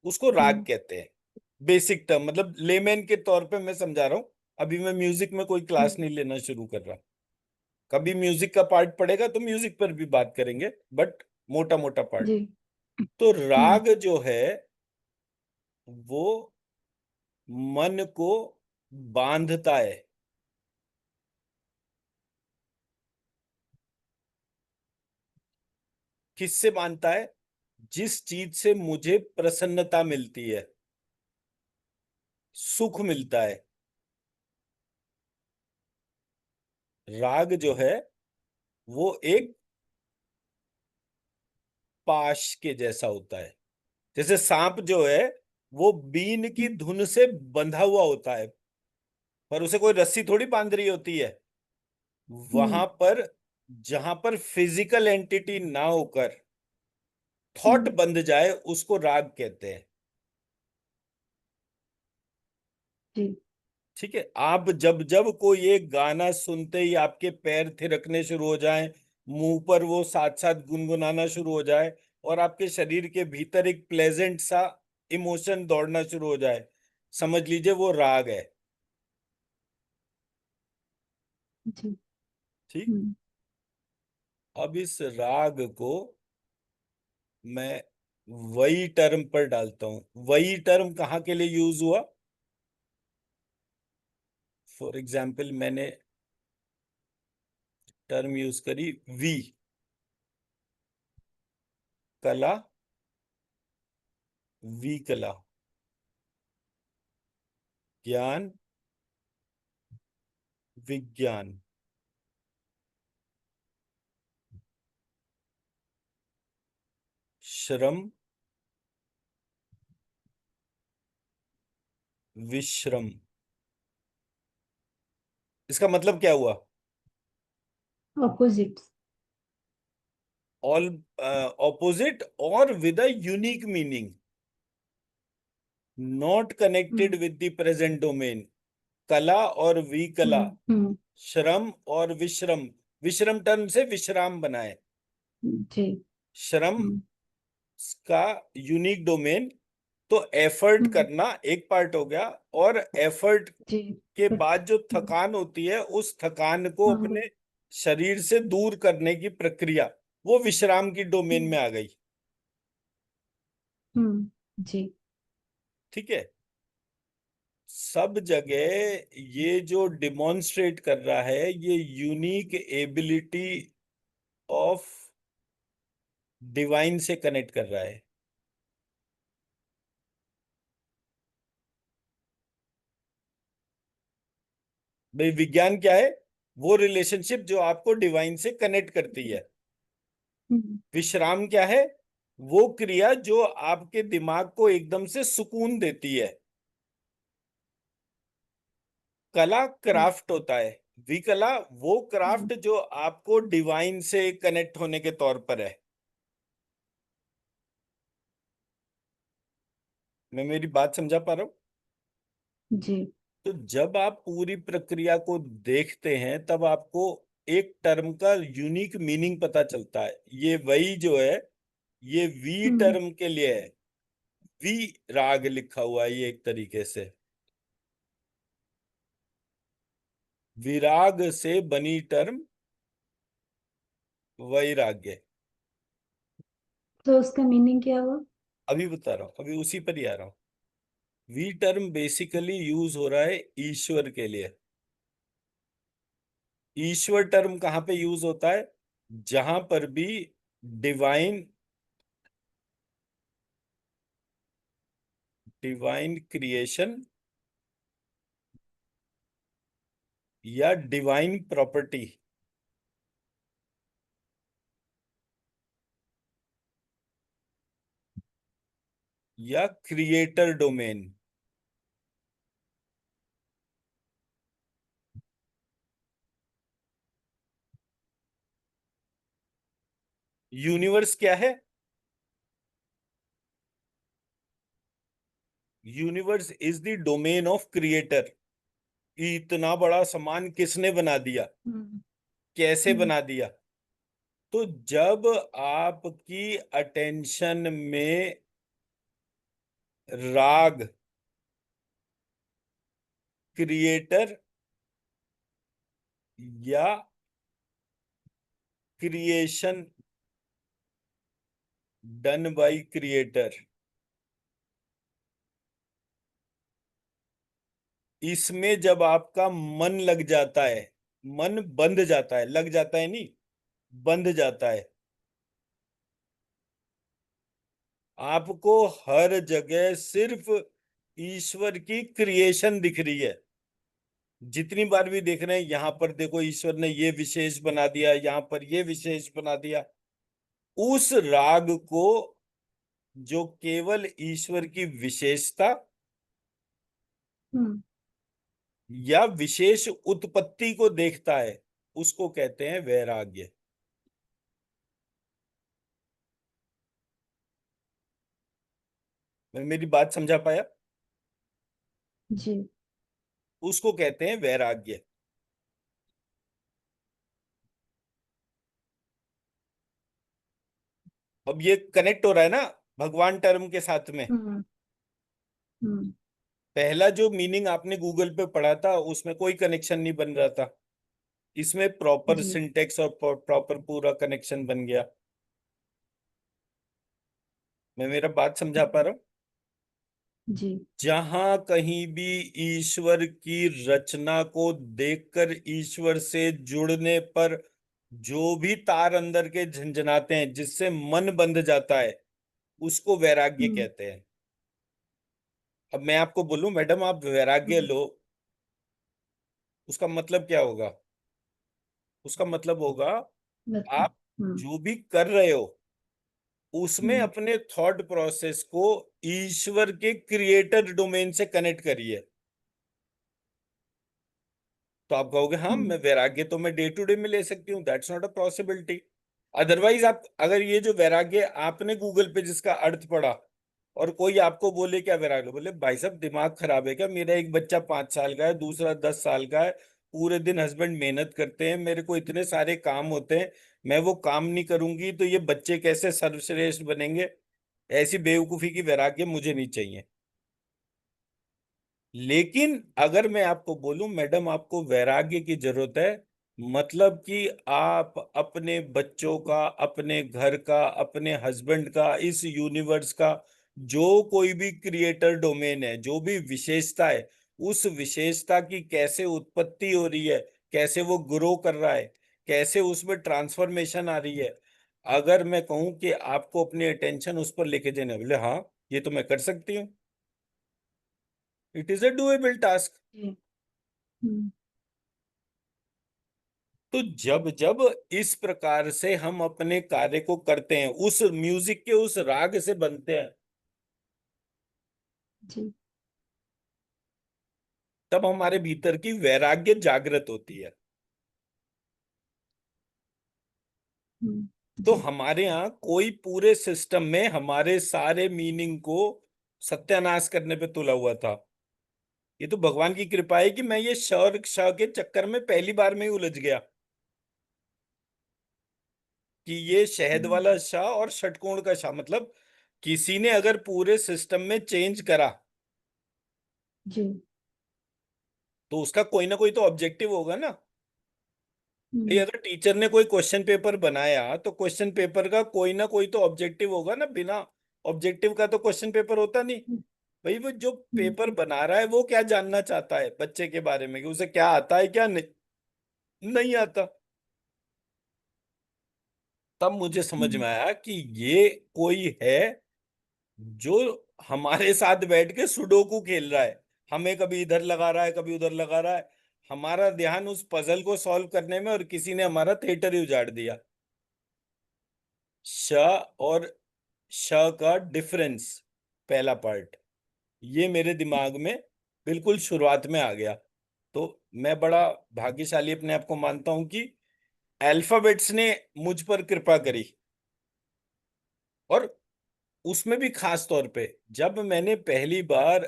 उसको राग हम्म, कहते हैं। बेसिक टर्म, मतलब लेमैन के तौर पे मैं समझा रहा हूँ। अभी मैं म्यूजिक में कोई क्लास हम्म, नहीं लेना शुरू कर रहा। कभी म्यूजिक का पार्ट पड़ेगा तो म्यूजिक पर भी बात करेंगे, बट मोटा मोटा पार्ट। जी। तो हम्म, राग जो है वो मन को बांधता है। किससे बांधता है? जिस चीज से मुझे प्रसन्नता मिलती है, सुख मिलता है। राग जो है वो एक पाश के जैसा होता है। जैसे सांप जो है वो बीन की हम्म, धुन से बंधा हुआ होता है, पर उसे कोई रस्सी थोड़ी बांध रही होती है। हम्म, वहां पर जहां पर फिजिकल एंटिटी ना होकर थॉट हम्म, बंध जाए उसको राग कहते हैं। जी। ठीक है, आप जब जब कोई एक गाना सुनते ही आपके पैर थिरकने शुरू हो जाएं, मुंह पर वो साथ साथ गुनगुनाना शुरू हो जाए, और आपके शरीर के भीतर एक प्लेजेंट सा इमोशन दौड़ना शुरू हो जाए, समझ लीजिए वो राग है। जी। ठीक। हम्म, अब इस राग को मैं वही टर्म पर डालता हूं। वही टर्म कहाँ के लिए यूज हुआ? फॉर एग्जाम्पल मैंने टर्म यूज करी वी, कला, वी कला, ज्ञान, विज्ञान, श्रम, विश्रम। इसका मतलब क्या हुआ? ऑपोजिट। ऑल ऑपोजिट और with a unique meaning, not connected hmm, with the present domain. कला और विकला, हम्म, हम्म, श्रम और विश्रम। विश्रम टर्म से विश्राम बनाए। जी। श्रम हम्म, का यूनिक डोमेन, तो एफर्ट हम्म, करना एक पार्ट हो गया, और एफर्ट जी। के बट बाद जो हम्म, थकान होती है उस थकान को हाँ। अपने शरीर से दूर करने की प्रक्रिया, वो विश्राम की डोमेन हम्म, में आ गई। जी। ठीक है। सब जगह ये जो डिमॉन्स्ट्रेट कर रहा है ये यूनिक एबिलिटी ऑफ डिवाइन से कनेक्ट कर रहा है। भाई विज्ञान क्या है? वो रिलेशनशिप जो आपको डिवाइन से कनेक्ट करती है। हम्म, विश्राम क्या है? वो क्रिया जो आपके दिमाग को एकदम से सुकून देती है। कला हम्म, क्राफ्ट होता है। विकला वो हम्म, क्राफ्ट जो आपको डिवाइन से कनेक्ट होने के तौर पर है। मैं मेरी बात समझा पा रहा हूं? जी। तो जब आप पूरी प्रक्रिया को देखते हैं तब आपको एक टर्म का यूनिक मीनिंग पता चलता है। ये वही जो है, ये वी हम्म, टर्म के लिए है। वी राग लिखा हुआ है ये एक तरीके से। विराग से बनी टर्म वैराग्य। तो उसका मीनिंग क्या हुआ? अभी बता रहा हूँ, अभी उसी पर ही आ रहा हूँ। वी टर्म बेसिकली यूज हो रहा है ईश्वर के लिए। ईश्वर टर्म कहाँ पे यूज होता है? जहां पर भी डिवाइन डिवाइन क्रिएशन या डिवाइन प्रॉपर्टी या क्रिएटर डोमेन। यूनिवर्स क्या है? Universe is the domain of creator. इतना बड़ा सामान किसने बना दिया, हम्म कैसे हम्म बना दिया? तो जब आपकी अटेंशन में राग क्रिएटर या क्रिएशन डन बाय क्रिएटर, इसमें जब आपका मन लग जाता है, मन बंध जाता है, लग जाता है नहीं, बंध जाता है, आपको हर जगह सिर्फ ईश्वर की क्रिएशन दिख रही है। जितनी बार भी देख रहे हैं, यहां पर देखो ईश्वर ने ये विशेष बना दिया, यहां पर ये विशेष बना दिया। उस राग को, जो केवल ईश्वर की विशेषता हम्म या विशेष उत्पत्ति को देखता है, उसको कहते हैं वैराग्य। मैं मेरी बात समझा पाया? जी उसको कहते हैं वैराग्य। अब ये कनेक्ट हो रहा है ना भगवान टर्म के साथ में। हम्म हम्म पहला जो मीनिंग आपने गूगल पे पढ़ा था उसमें कोई कनेक्शन नहीं बन रहा था, इसमें प्रॉपर जी सिंटेक्स और प्रॉपर पूरा कनेक्शन बन गया। मैं मेरा बात समझा पा रहा हूँ? जी जहां कहीं भी ईश्वर की रचना को देखकर ईश्वर से जुड़ने पर जो भी तार अंदर के झंझनाते हैं, जिससे मन बंध जाता है, उसको वैराग्य हम्म कहते हैं। अब मैं आपको बोलूं मैडम आप वैराग्य हम्म लो, उसका मतलब क्या होगा? उसका मतलब होगा मतलब आप जो भी कर रहे हो उसमें हम्म अपने थॉट प्रोसेस को ईश्वर के क्रिएटर डोमेन से कनेक्ट करिए। तो आप कहोगे हाँ, मैं हम्म वैराग्य तो मैं डे टू डे में ले सकती हूँ, that's not a possibility. Otherwise आप अगर ये जो वैराग्य आपने गूगल पे जिसका अर्थ पढ़ा और कोई आपको बोले क्या वैराग्य, बोले भाई साहब दिमाग खराब है क्या, मेरा एक बच्चा 5 साल का है, दूसरा 10 साल का है, पूरे दिन हस्बैंड मेहनत करते हैं, मेरे को इतने सारे काम होते हैं, मैं वो काम नहीं करूंगी तो ये बच्चे कैसे सर्वश्रेष्ठ बनेंगे? ऐसी बेवकूफी की वैराग्य मुझे नहीं चाहिए। लेकिन अगर मैं आपको बोलूं मैडम आपको वैराग्य की जरूरत है, मतलब कि आप अपने बच्चों का, अपने घर का, अपने हस्बैंड का, इस यूनिवर्स का जो कोई भी क्रिएटर डोमेन है, जो भी विशेषता है, उस विशेषता की कैसे उत्पत्ति हो रही है, कैसे वो ग्रो कर रहा है, कैसे उसमें ट्रांसफॉर्मेशन आ रही है, अगर मैं कहूं कि आपको अपनी अटेंशन उस पर लेके देने, बोले हाँ ये तो मैं कर सकती हूँ, it is a doable task. जी हम्म तो जब जब इस प्रकार से हम अपने कार्य को करते हैं, उस म्यूजिक के उस राग से बनते हैं, जी तब हमारे भीतर की वैराग्य जागृत होती है। तो जी हमारे यहाँ कोई पूरे सिस्टम में हमारे सारे मीनिंग को सत्यानाश करने पे तुला हुआ था। ये तो भगवान की कृपा है कि मैं ये श और क्ष के चक्कर में पहली बार में ही उलझ गया कि ये शहद हम्म वाला श और षटकोण का श, मतलब किसी ने अगर पूरे सिस्टम में चेंज करा जी तो उसका कोई ना कोई तो ऑब्जेक्टिव होगा ना। भाई हम्म अगर टीचर ने कोई क्वेश्चन पेपर बनाया तो क्वेश्चन पेपर का कोई ना कोई तो ऑब्जेक्टिव होगा ना, बिना ऑब्जेक्टिव का तो क्वेश्चन पेपर होता नहीं। हम्म, भाई वो जो हम्म, पेपर बना रहा है वो क्या जानना चाहता है बच्चे के बारे में, कि उसे क्या आता है क्या नहीं, नहीं आता। तब मुझे समझ हम्म, में आया कि ये कोई है जो हमारे साथ बैठ के सुडोकू खेल रहा है, हमें कभी इधर लगा रहा है कभी उधर लगा रहा है, हमारा ध्यान उस पजल को सॉल्व करने में, और किसी ने हमारा थिएटर ही उजाड़ दिया। श और श का डिफरेंस, पहला पार्ट, ये मेरे दिमाग में बिल्कुल शुरुआत में आ गया। तो मैं बड़ा भाग्यशाली अपने आप को मानता हूं कि अल्फाबेट्स ने मुझ पर कृपा करी। और उसमें भी खास तौर पे जब मैंने पहली बार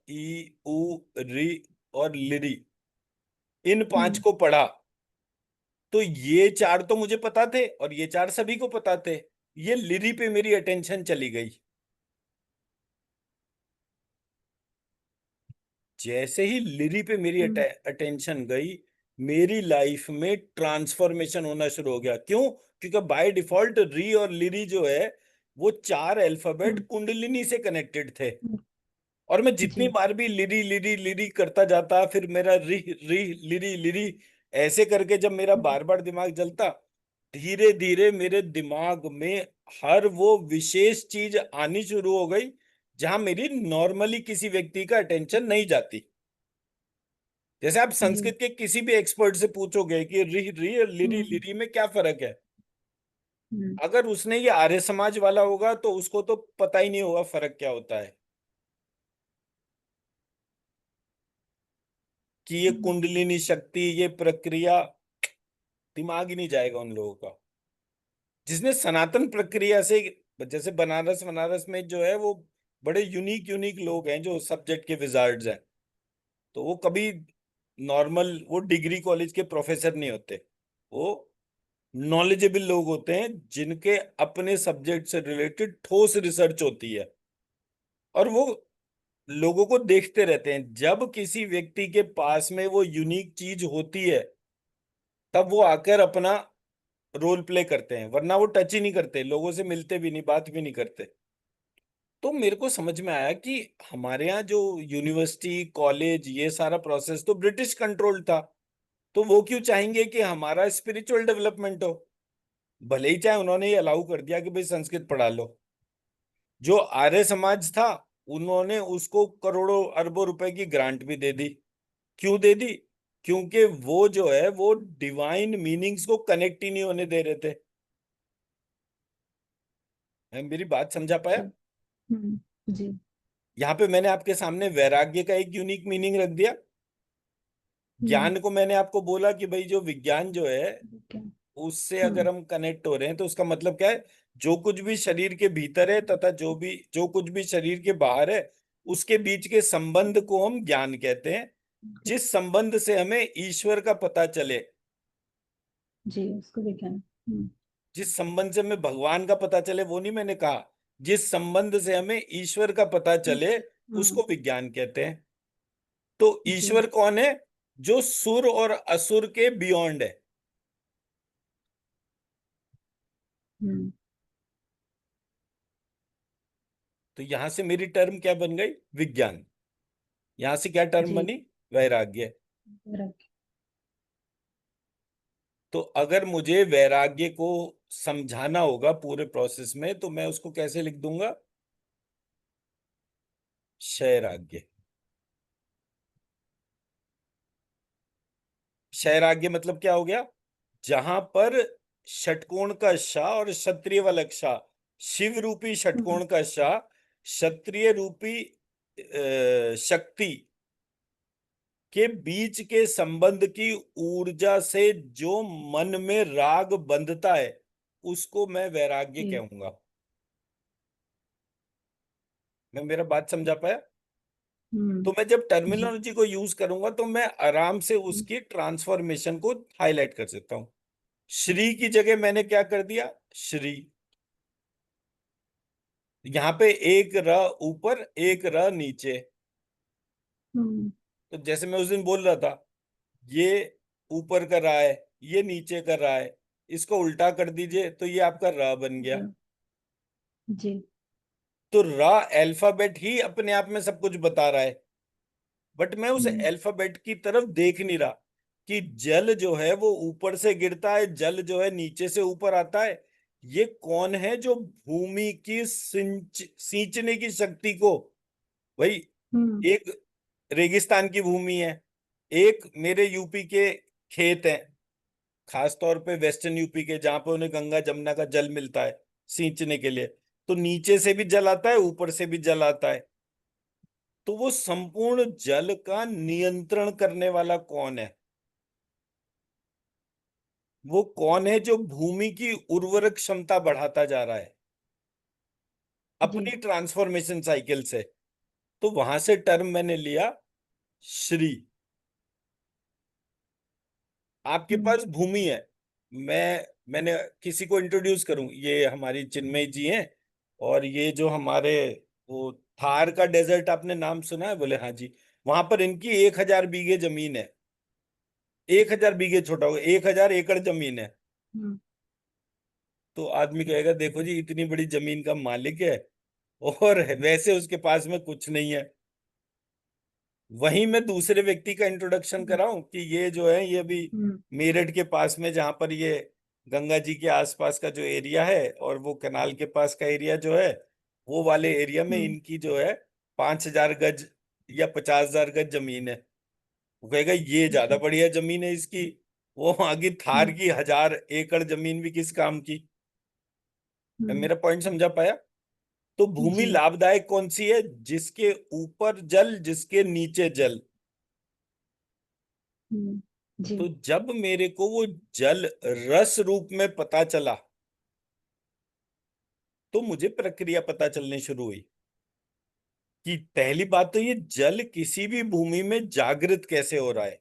ई उ री और लिरी, इन पांच हम्म, को पढ़ा, तो ये चार तो मुझे पता थे और ये चार सभी को पता थे। ये लिरी पे मेरी अटेंशन चली गई। जैसे ही लिरी पे मेरी हम्म, अटेंशन गई, मेरी लाइफ में ट्रांसफॉर्मेशन होना शुरू हो गया। क्यों? क्योंकि बाय डिफॉल्ट री और लिरी जो है, वो चार अल्फाबेट हम्म, कुंडलिनी से कनेक्टेड थे। हम्म, और मैं जितनी जी, बार भी लिरी लिरी लिरी करता जाता, फिर मेरा री री लिरी लिरी, ऐसे करके जब मेरा हम्म, बार बार दिमाग जलता, धीरे धीरे मेरे दिमाग में हर वो विशेष चीज आनी शुरू हो गई जहां मेरी नॉर्मली किसी व्यक्ति का अटेंशन नहीं जाती। जैसे आप जी, संस्कृत के किसी भी एक्सपर्ट से पूछोगे कि री री और लिरी हम्म, लिरी में क्या फर्क है, हम्म, अगर उसने ये आर्य समाज वाला होगा तो उसको तो पता ही नहीं होगा फर्क क्या होता है, कि ये हम्म, कुंडलिनी शक्ति, ये प्रक्रिया, दिमाग ही नहीं जाएगा उन लोगों का। जिसने सनातन प्रक्रिया से, जैसे बनारस बनारस में जो है वो बड़े यूनिक यूनिक लोग हैं जो सब्जेक्ट के विजार्ड्स हैं, तो वो कभी नॉर्मल वो डिग्री कॉलेज के प्रोफेसर नहीं होते। वो नॉलेजेबल लोग होते हैं जिनके अपने सब्जेक्ट से रिलेटेड ठोस रिसर्च होती है। और वो लोगों को देखते रहते हैं, जब किसी व्यक्ति के पास में वो यूनिक चीज होती है तब वो आकर अपना रोल प्ले करते हैं, वरना वो टच ही नहीं करते, लोगों से मिलते भी नहीं, बात भी नहीं करते। तो मेरे को समझ में आया कि हमारे यहाँ जो यूनिवर्सिटी कॉलेज ये सारा प्रोसेस तो ब्रिटिश कंट्रोल था, तो वो क्यों चाहेंगे कि हमारा स्पिरिचुअल डेवलपमेंट हो? भले ही चाहे उन्होंने ये अलाउ कर दिया कि भाई संस्कृत पढ़ा लो। जो आर्य समाज था, उन्होंने उसको करोड़ों अरबों रुपए की ग्रांट भी दे दी। क्यों दे दी? क्योंकि वो जो है वो डिवाइन मीनिंग्स को कनेक्ट ही नहीं होने दे रहे थे। मेरी बात समझा पाया? जी, जी, यहाँ पे मैंने आपके सामने वैराग्य का एक यूनिक मीनिंग रख दिया। हम्म, ज्ञान को मैंने आपको बोला कि भाई जो विज्ञान जो है, क्या, उससे हम्म, अगर हम कनेक्ट हो रहे हैं तो उसका मतलब क्या है? जो कुछ भी शरीर के भीतर है तथा जो कुछ भी शरीर के बाहर है, उसके बीच के संबंध को हम ज्ञान कहते हैं। ओके, जिस संबंध से हमें ईश्वर का पता चले, जी, उसको भी क्या, जिस संबंध से हमें भगवान का पता चले, वो नहीं मैंने कहा, जिस संबंध से हमें ईश्वर का पता चले, हम्म, उसको विज्ञान कहते हैं। तो जी, ईश्वर कौन है? जो सुर और असुर के बियॉन्ड है। हम्म, तो यहां से मेरी टर्म क्या बन गई? विज्ञान। यहां से क्या टर्म जी, बनी? वैराग्य। रख, तो अगर मुझे वैराग्य को समझाना होगा पूरे प्रोसेस में, तो मैं उसको कैसे लिख दूंगा? क्षयराग्य। क्षयराग्य मतलब क्या हो गया? जहां पर षटकोण का शाह और क्षत्रिय वाला क्षाह, शिव रूपी हम्म, षटकोण का शाह, क्षत्रिय रूपी शक्ति के बीच के संबंध की ऊर्जा से जो मन में राग बंधता है, उसको मैं वैराग्य जी, कहूंगा। मैं मेरा बात समझा पाया? हम्म, तो मैं जब जी, टर्मिनोलॉजी को यूज करूंगा तो मैं आराम से उसकी ट्रांसफॉर्मेशन को हाईलाइट कर सकता हूं। श्री की जगह मैंने क्या कर दिया? श्री। यहाँ पे एक र ऊपर एक र नीचे। हम्म, तो जैसे मैं उस दिन बोल रहा था, ये ऊपर कर रहा है, ये नीचे कर रहा है, इसको उल्टा कर दीजिए तो ये आपका र बन गया। जी, तो रा अल्फाबेट ही अपने आप में सब कुछ बता रहा है, बट मैं उस हम्म अल्फाबेट की तरफ देख नहीं रहा कि जल जो है वो ऊपर से गिरता है, जल जो है नीचे से ऊपर आता है। ये कौन है जो भूमि की सींचने की शक्ति को, भाई, हम्म एक रेगिस्तान की भूमि है, एक मेरे यूपी के खेत हैं, खास तौर पे वेस्टर्न यूपी के, जहां पे उन्हें गंगा जमुना का जल मिलता है सींचने के लिए। तो नीचे से भी जल आता है, ऊपर से भी जल आता है। तो वो संपूर्ण जल का नियंत्रण करने वाला कौन है? वो कौन है जो भूमि की उर्वरक क्षमता बढ़ाता जा रहा है जी अपनी ट्रांसफॉर्मेशन साइकिल से? तो वहां से टर्म मैंने लिया श्री। आपके हम्म पास भूमि है, मैंने किसी को इंट्रोड्यूस करूं, ये हमारी चिन्मय जी हैं, और ये जो हमारे वो थार का डेजर्ट आपने नाम सुना है? बोले हाँ जी। वहां पर इनकी 1000 बीघे जमीन है। 1000 बीघे छोटा होगा, 1000 एकड़ जमीन है। हम्म तो आदमी कहेगा देखो जी, इतनी बड़ी जमीन का मालिक है और वैसे उसके पास में कुछ नहीं है। वहीं मैं दूसरे व्यक्ति का इंट्रोडक्शन कराऊं कि ये जो है ये अभी हम्म मेरठ के पास में, जहां पर ये गंगा जी के आसपास का जो एरिया है और वो कनाल के पास का एरिया जो है, वो वाले एरिया में हम्म इनकी जो है 5000 गज या 50,000 गज जमीन है। वो कहेगा ये ज्यादा जी बढ़िया जमीन है इसकी। वो आगे थार हम्म की 1000 एकड़ जमीन भी किस काम की? हम्म मेरा पॉइंट समझा पाया? तो भूमि जी लाभदायक कौन सी है? जिसके ऊपर जल, जिसके नीचे जल। जी तो जब मेरे को वो जल रस रूप में पता चला, तो मुझे प्रक्रिया पता चलनी शुरू हुई कि पहली बात तो ये जल किसी भी भूमि में जागृत कैसे हो रहा है।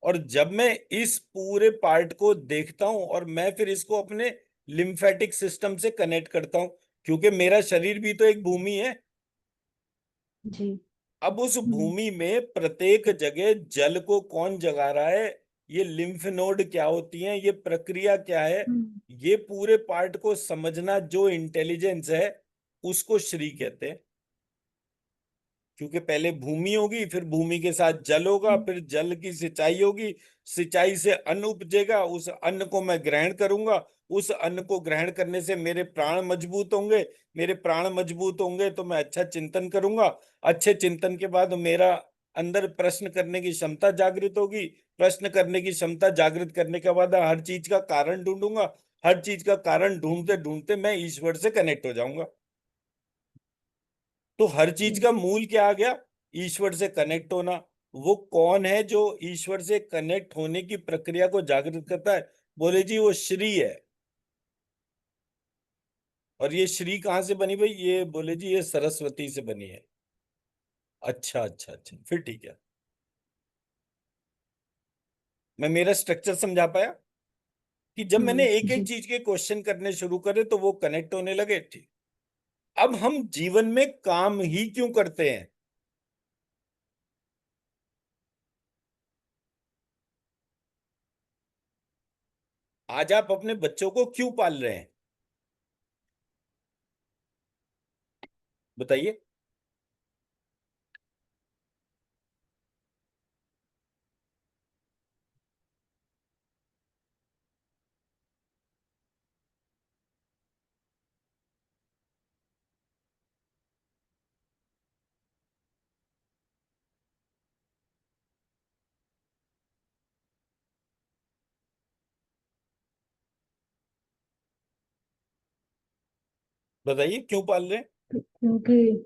और जब मैं इस पूरे पार्ट को देखता हूं और मैं फिर इसको अपने लिम्फेटिक सिस्टम से कनेक्ट करता हूं, क्योंकि मेरा शरीर भी तो एक भूमि है। जी अब उस हम्म भूमि में प्रत्येक जगह जल को कौन जगा रहा है, ये लिम्फ नोड क्या होती हैं, ये प्रक्रिया क्या है, हम्म ये पूरे पार्ट को समझना जो इंटेलिजेंस है, उसको श्री कहते हैं। क्योंकि पहले भूमि होगी, फिर भूमि के साथ जल होगा, हम्म फिर जल की सिंचाई होगी, सिंचाई से अन्न उपजेगा, उस अन्न को मैं ग्रहण करूंगा, उस अन्न को ग्रहण करने से मेरे प्राण मजबूत होंगे, मेरे प्राण मजबूत होंगे तो मैं अच्छा चिंतन करूंगा, अच्छे चिंतन के बाद मेरा अंदर प्रश्न करने की क्षमता जागृत होगी, प्रश्न करने की क्षमता जागृत करने के बाद हर चीज का कारण ढूंढूंगा, हर चीज का कारण ढूंढते ढूंढते मैं ईश्वर से कनेक्ट हो जाऊंगा। तो हर चीज जी का मूल क्या आ गया? ईश्वर से कनेक्ट होना। वो कौन है जो ईश्वर से कनेक्ट होने की प्रक्रिया को जागृत करता है? बोले जी वो श्री है। और ये श्री कहाँ से बनी भाई? ये बोले जी ये सरस्वती से बनी है। अच्छा अच्छा अच्छा, फिर ठीक है। मैं मेरा स्ट्रक्चर समझा पाया कि जब मैंने एक एक जी चीज के क्वेश्चन करने शुरू करे तो वो कनेक्ट होने लगे। ठीक। अब हम जीवन में काम ही क्यों करते हैं? आज आप अपने बच्चों को क्यों पाल रहे हैं? बताइए। बताइए क्यों पाल रहे हैं? क्योंकि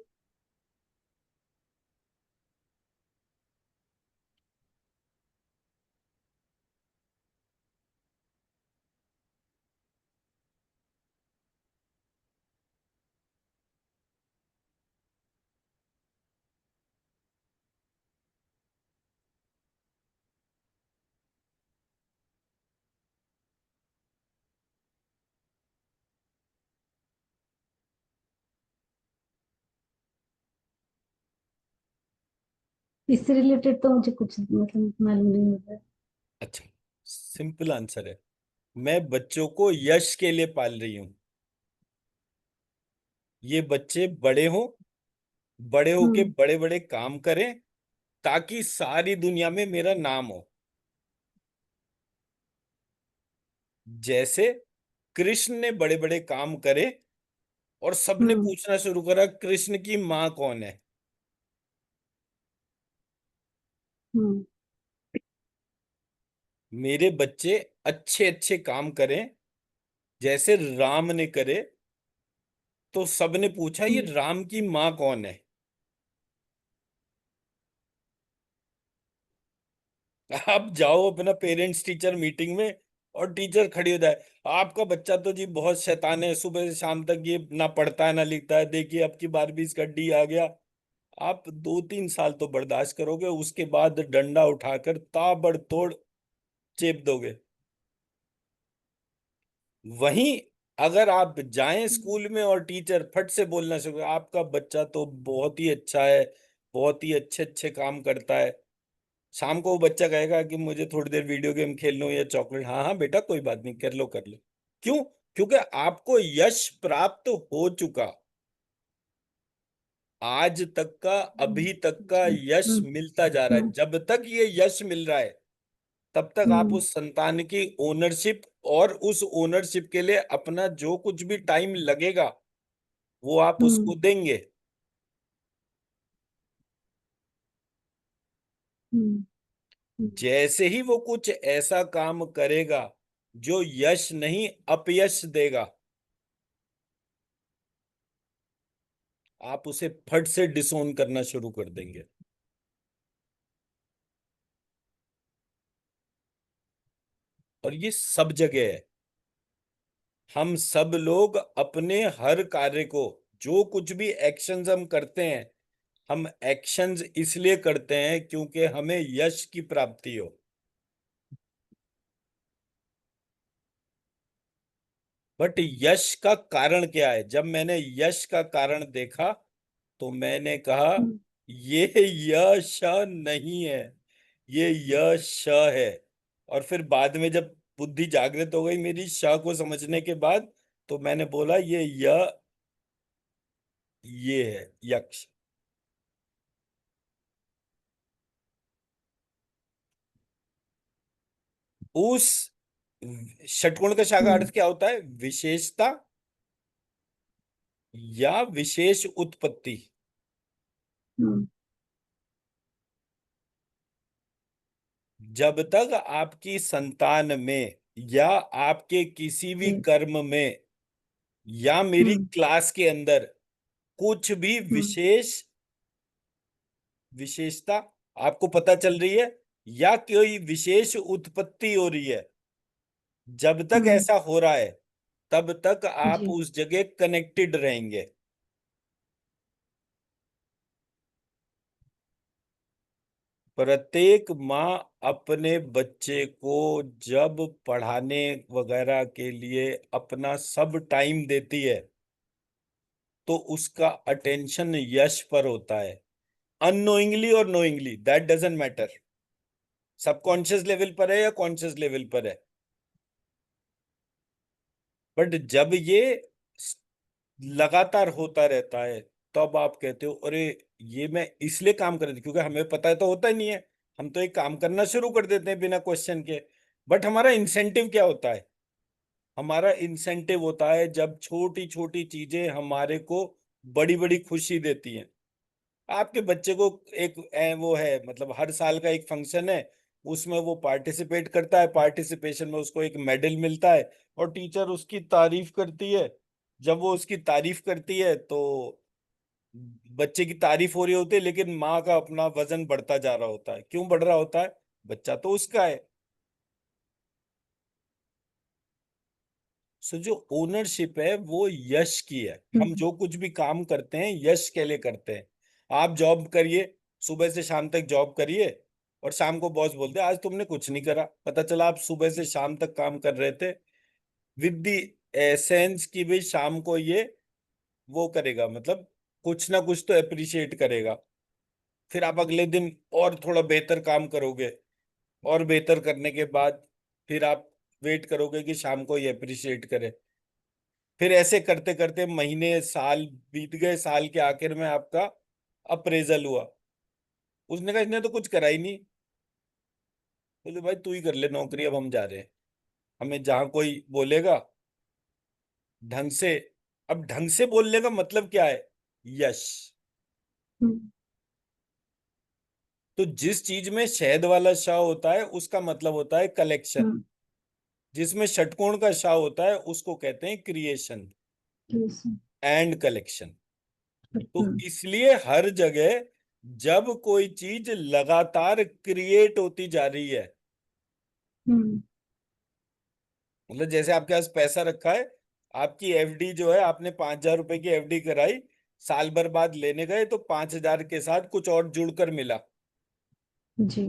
इससे रिलेटेड तो मुझे कुछ मतलब मालूम नहीं होता है। अच्छा, सिंपल आंसर है, मैं बच्चों को यश के लिए पाल रही हूं। ये बच्चे बड़े हों, बड़े होके हम्म बड़े बड़े काम करें, ताकि सारी दुनिया में मेरा नाम हो। जैसे कृष्ण ने बड़े बड़े काम करे और सबने हम्म पूछना शुरू करा कृष्ण की माँ कौन है। हम्म मेरे बच्चे अच्छे अच्छे काम करें जैसे राम ने करे, तो सबने पूछा ये हम्म राम की माँ कौन है। आप जाओ अपना पेरेंट्स टीचर मीटिंग में, और टीचर खड़ी हो जाए, आपका बच्चा तो जी बहुत शैतान है, सुबह से शाम तक ये ना पढ़ता है ना लिखता है, देखिए अब की बार भी इसका डी आ गया। आप 2-3 साल तो बर्दाश्त करोगे, उसके बाद डंडा उठाकर ताबड़तोड़ चेप दोगे। वहीं अगर आप जाएं स्कूल में और टीचर फट से बोलना शुरू करे, आपका बच्चा तो बहुत ही अच्छा है, बहुत ही अच्छे अच्छे काम करता है, शाम को वो बच्चा कहेगा कि मुझे थोड़ी देर वीडियो गेम खेल लो या चॉकलेट, हाँ हाँ बेटा कोई बात नहीं, कर लो कर लो। क्यों? क्योंकि आपको यश प्राप्त हो चुका, आज तक का, अभी तक का जी यश मिलता जा रहा है। हम्म जब तक ये यश मिल रहा है तब तक आप हम्म उस संतान की ओनरशिप, और उस ओनरशिप के लिए अपना जो कुछ भी टाइम लगेगा वो आप हम्म उसको देंगे। हम्म हम्म जैसे ही वो कुछ ऐसा काम करेगा जो यश नहीं अपयश देगा, आप उसे फट से डिसोन करना शुरू कर देंगे। और ये सब जगह है। हम सब लोग अपने हर कार्य को, जो कुछ भी एक्शंस हम करते हैं, हम एक्शंस इसलिए करते हैं क्योंकि हमें यश की प्राप्ति हो। बट यश का कारण क्या है? जब मैंने यश का कारण देखा तो मैंने कहा हम्म ये यश नहीं है, ये यश है। और फिर बाद में जब बुद्धि जागृत हो गई मेरी श को समझने के बाद, तो मैंने बोला ये है यक्ष। उस षटकोण का शा का हम्म अर्थ क्या होता है? विशेषता या विशेष उत्पत्ति। हम्म जब तक आपकी संतान में या आपके किसी भी जी कर्म में या मेरी हम्म क्लास के अंदर कुछ भी हम्म विशेष विशेषता आपको पता चल रही है या कोई विशेष उत्पत्ति हो रही है, जब तक हम्म ऐसा हो रहा है तब तक आप जी उस जगह कनेक्टेड रहेंगे। प्रत्येक माँ अपने बच्चे को जब पढ़ाने वगैरह के लिए अपना सब टाइम देती है, तो उसका अटेंशन यश पर होता है। अननोइंगली और knowingly that doesn't matter, subconscious level पर है या कॉन्शियस लेवल पर है। बट जब ये लगातार होता रहता है, तब आप कहते हो अरे ये मैं इसलिए काम कर रही थी, क्योंकि हमें पता है तो होता ही नहीं है, हम तो एक काम करना शुरू कर देते हैं बिना क्वेश्चन के। बट हमारा इंसेंटिव क्या होता है? हमारा इंसेंटिव होता है जब छोटी छोटी चीजें हमारे को बड़ी बड़ी खुशी देती हैं। आपके बच्चे को एक वो है, मतलब हर साल का एक फंक्शन है, उसमें वो पार्टिसिपेट करता है, पार्टिसिपेशन में उसको एक मेडल मिलता है, और टीचर उसकी तारीफ करती है। जब वो उसकी तारीफ करती है तो बच्चे की तारीफ हो रही होती है, लेकिन माँ का अपना वजन बढ़ता जा रहा होता है। क्यों बढ़ रहा होता है? बच्चा तो उसका है। सो जो ओनरशिप है वो यश की है। हम हम्म जो कुछ भी काम करते हैं यश के लिए करते हैं। आप जॉब करिए, सुबह से शाम तक जॉब करिए, और शाम को बॉस बोलते हैं आज तुमने कुछ नहीं करा, पता चला आप सुबह से शाम तक काम कर रहे थे। विद द एसेंस की भी शाम को ये वो करेगा, मतलब कुछ ना कुछ तो अप्रिशिएट करेगा। फिर आप अगले दिन और थोड़ा बेहतर काम करोगे, और बेहतर करने के बाद फिर आप वेट करोगे कि शाम को ये अप्रिशिएट करे। फिर ऐसे करते करते महीने साल बीत गए, साल के आखिर में आपका अप्रेजल हुआ। उसने कहा इसने तो कुछ करा ही नहीं। बोले भाई तू ही कर ले नौकरी, अब हम जा रहे हैं। हमें जहां कोई बोलेगा ढंग से, अब ढंग से बोलने का मतलब क्या है? यश। हम्म तो जिस चीज में शहद वाला शाह होता है उसका मतलब होता है कलेक्शन, हम्म जिसमें षटकोण का शाह होता है उसको कहते हैं क्रिएशन yes, एंड कलेक्शन। तो हम्म इसलिए हर जगह जब कोई चीज लगातार क्रिएट होती जा रही है, हम्म मतलब जैसे आपके पास पैसा रखा है, आपकी एफडी जो है, आपने 5,000 रुपए की एफडी कराई, साल भर बाद लेने गए तो 5,000 के साथ कुछ और जुड़कर मिला। जी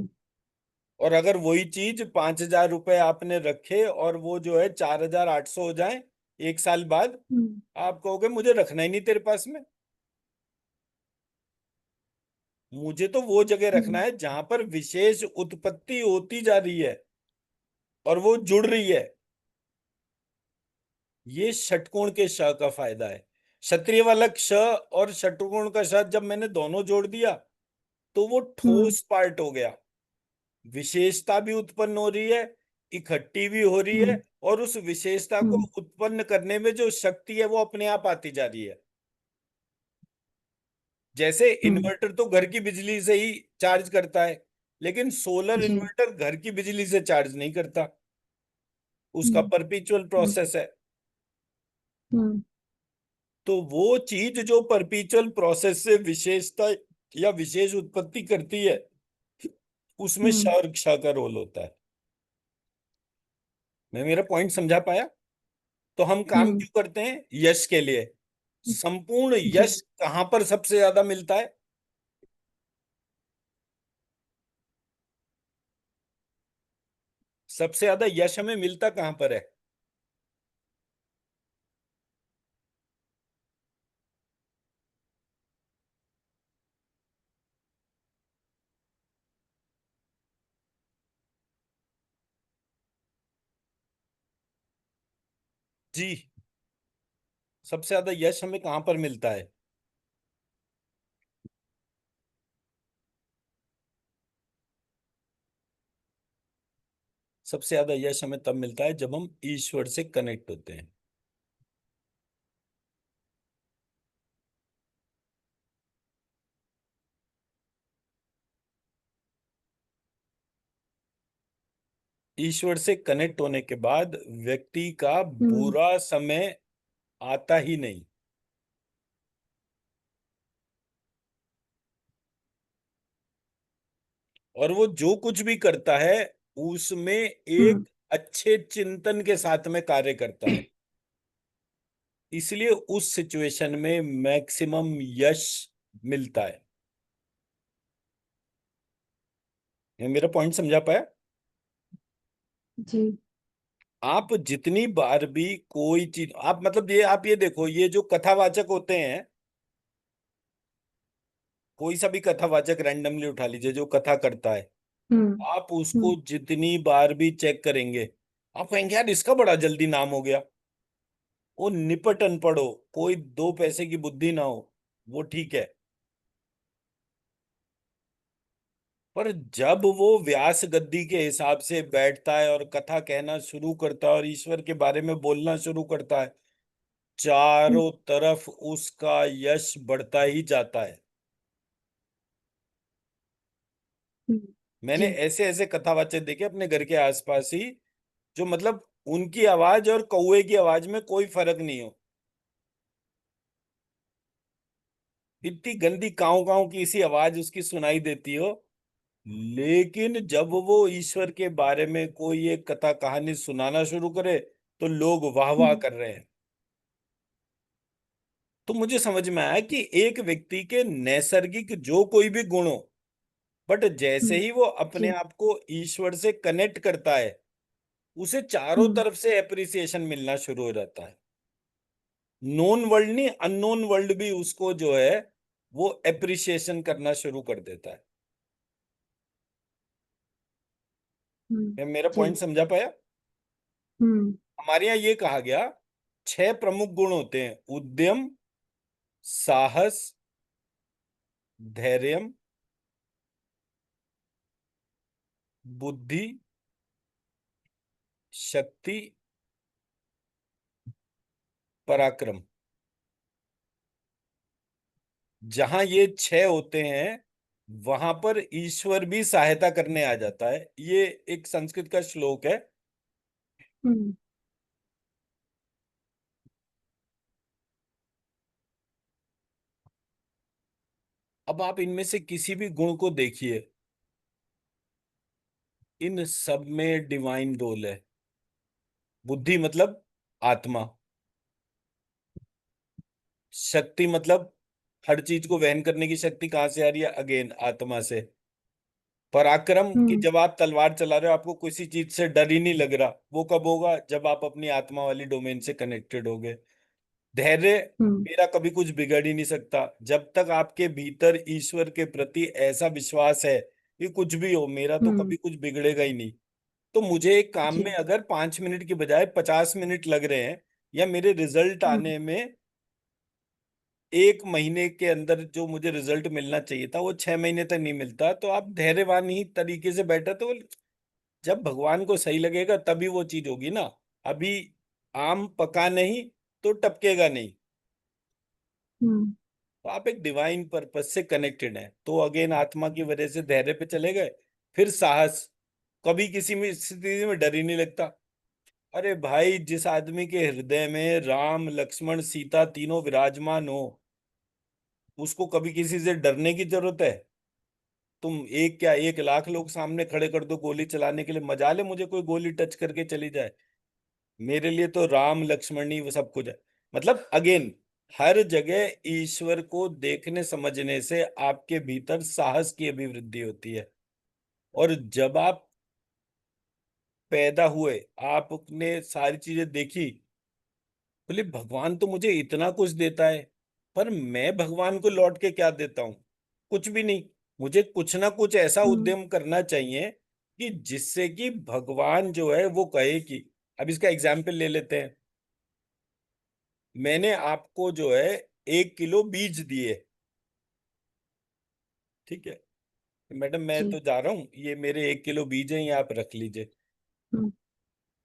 और अगर वही चीज 5,000 रुपए आपने रखे और वो जो है 4,800 हो जाए एक साल बाद, हम्म आप कहोगे मुझे रखना ही नहीं तेरे पास में। मुझे तो वो जगह रखना हम्म है जहां पर विशेष उत्पत्ति होती जा रही है और वो जुड़ रही है। ये षटकोण के श का फायदा है। क्षत्रिय वाला क्ष और षटकोण का श जब मैंने दोनों जोड़ दिया तो वो हम्म ठोस पार्ट हो गया। विशेषता भी उत्पन्न हो रही है, इकट्ठी भी हो रही है, हम्म और उस विशेषता को हम्म उत्पन्न करने में जो शक्ति है वो अपने आप आती जा रही है। जैसे हम्म इन्वर्टर तो घर की बिजली से ही चार्ज करता है, लेकिन सोलर जी इन्वर्टर घर की बिजली से चार्ज नहीं करता, उसका हम्म परपेचुअल हम्म प्रोसेस है। हम्म तो वो चीज जो परपेचुअल प्रोसेस से विशेषता या विशेष उत्पत्ति करती है, उसमें हम्म क्षर क्ष का रोल होता है। मैं मेरा पॉइंट समझा पाया? तो हम काम हम्म, क्यों करते हैं? यश के लिए। संपूर्ण जी यश कहां पर सबसे ज्यादा मिलता है? सबसे ज्यादा यश हमें मिलता कहां पर है? जी, सबसे ज्यादा यश हमें कहां पर मिलता है? सबसे ज्यादा यश हमें तब मिलता है जब हम ईश्वर से कनेक्ट होते हैं। ईश्वर से कनेक्ट होने के बाद व्यक्ति का हम्म बुरा समय आता ही नहीं। और वो जो कुछ भी करता है उसमें हम्म एक अच्छे चिंतन के साथ में कार्य करता है, इसलिए उस सिचुएशन में मैक्सिमम यश मिलता है। ये मेरा पॉइंट समझा पाया? जी आप जितनी बार भी कोई चीज, आप मतलब ये, आप ये देखो, ये जो कथावाचक होते हैं, कोई सा भी कथावाचक रैंडमली उठा लीजिए जो कथा करता है, हम्म आप उसको जितनी बार भी चेक करेंगे, आप कहेंगे यार इसका बड़ा जल्दी नाम हो गया। वो निपट अनपढ़ हो, कोई दो पैसे की बुद्धि ना हो, वो ठीक है। पर जब वो व्यास गद्दी के हिसाब से बैठता है और कथा कहना शुरू करता है और ईश्वर के बारे में बोलना शुरू करता है, हम्म चारों तरफ उसका यश बढ़ता ही जाता है। हम्म, मैंने जी ऐसे ऐसे कथावाचक देखे अपने घर के आसपास ही, जो मतलब उनकी आवाज और कौवे की आवाज में कोई फर्क नहीं हो, इतनी गंदी काव काव की सी आवाज उसकी सुनाई देती हो, लेकिन जब वो ईश्वर के बारे में कोई एक कथा कहानी सुनाना शुरू करे तो लोग वाह वाह हम्म कर रहे हैं। तो मुझे समझ में आया कि एक व्यक्ति के नैसर्गिक जो कोई भी गुण हो, बट जैसे हम्म, ही वो अपने जी आप को ईश्वर से कनेक्ट करता है, उसे चारों हम्म तरफ से एप्रिसिएशन मिलना शुरू हो जाता है। नोन वर्ल्ड नहीं, अननोन वर्ल्ड भी उसको जो है वो एप्रिसिएशन करना शुरू कर देता है। हम्म, मैं मेरा जी पॉइंट समझा पाया? हम्म हमारे यहाँ ये कहा गया 6 प्रमुख गुण होते हैं: उद्यम, साहस, धैर्य, बुद्धि, शक्ति, पराक्रम। जहां ये 6 होते हैं वहां पर ईश्वर भी सहायता करने आ जाता है। ये एक संस्कृत का श्लोक है। हम्म अब आप इनमें से किसी भी गुण को देखिए, इन सब में डिवाइन रोल है। बुद्धि मतलब आत्मा, शक्ति मतलब हर चीज को वहन करने की शक्ति कहां से आ रही है? अगेन आत्मा से। पराक्रम कि हम्म जब आप तलवार चला रहे हो आपको किसी चीज से डर ही नहीं लग रहा, वो कब होगा? जब आप अपनी आत्मा वाली डोमेन से कनेक्टेड होगे। धैर्य, हम्म मेरा कभी कुछ बिगड़ ही नहीं सकता जब तक आपके भीतर ईश्वर के प्रति ऐसा विश्वास है कि कुछ भी हो मेरा तो हम्म कभी कुछ बिगड़ेगा ही नहीं। तो मुझे एक काम में जी। अगर 5 मिनट की बजाय 50 मिनट लग रहे हैं, या मेरे रिजल्ट हम्म आने में 1 महीने के अंदर जो मुझे रिजल्ट मिलना चाहिए था वो 6 महीने तक नहीं मिलता, तो आप धैर्यवान ही तरीके से बैठे तो जब भगवान को सही लगेगा तभी वो चीज होगी ना। अभी आम पका नहीं तो टपकेगा नहीं। हम्म तो आप एक डिवाइन पर्पस से कनेक्टेड हैं, तो अगेन आत्मा की वजह से धैर्य पे चले गए। फिर साहस, कभी किसी में स्थिति में डर ही नहीं लगता। अरे भाई, जिस आदमी के हृदय में राम लक्ष्मण सीता तीनों विराजमान हो, उसको कभी किसी से डरने की जरूरत है? तुम एक क्या 1 लाख लोग सामने खड़े कर दो गोली चलाने के लिए, मजा ले मुझे कोई गोली टच करके चली जाए। मेरे लिए तो राम लक्ष्मण ही वो सब कुछ है। मतलब अगेन, हर जगह ईश्वर को देखने समझने से आपके भीतर साहस की अभिवृद्धि होती है। और जब आप पैदा हुए, आपने सारी चीजें देखी, बोले भगवान तो मुझे इतना कुछ देता है, पर मैं भगवान को लौट के क्या देता हूं? कुछ भी नहीं। मुझे कुछ ना कुछ ऐसा हम्म उद्यम करना चाहिए कि जिससे कि भगवान जो है वो कहे कि, अब इसका एग्जाम्पल ले लेते हैं। मैंने आपको जो है 1 किलो बीज दिए, ठीक है? मैडम मैं जी। तो जा रहा हूँ, ये मेरे 1 किलो बीज हैं, ये आप रख लीजिए। हम्म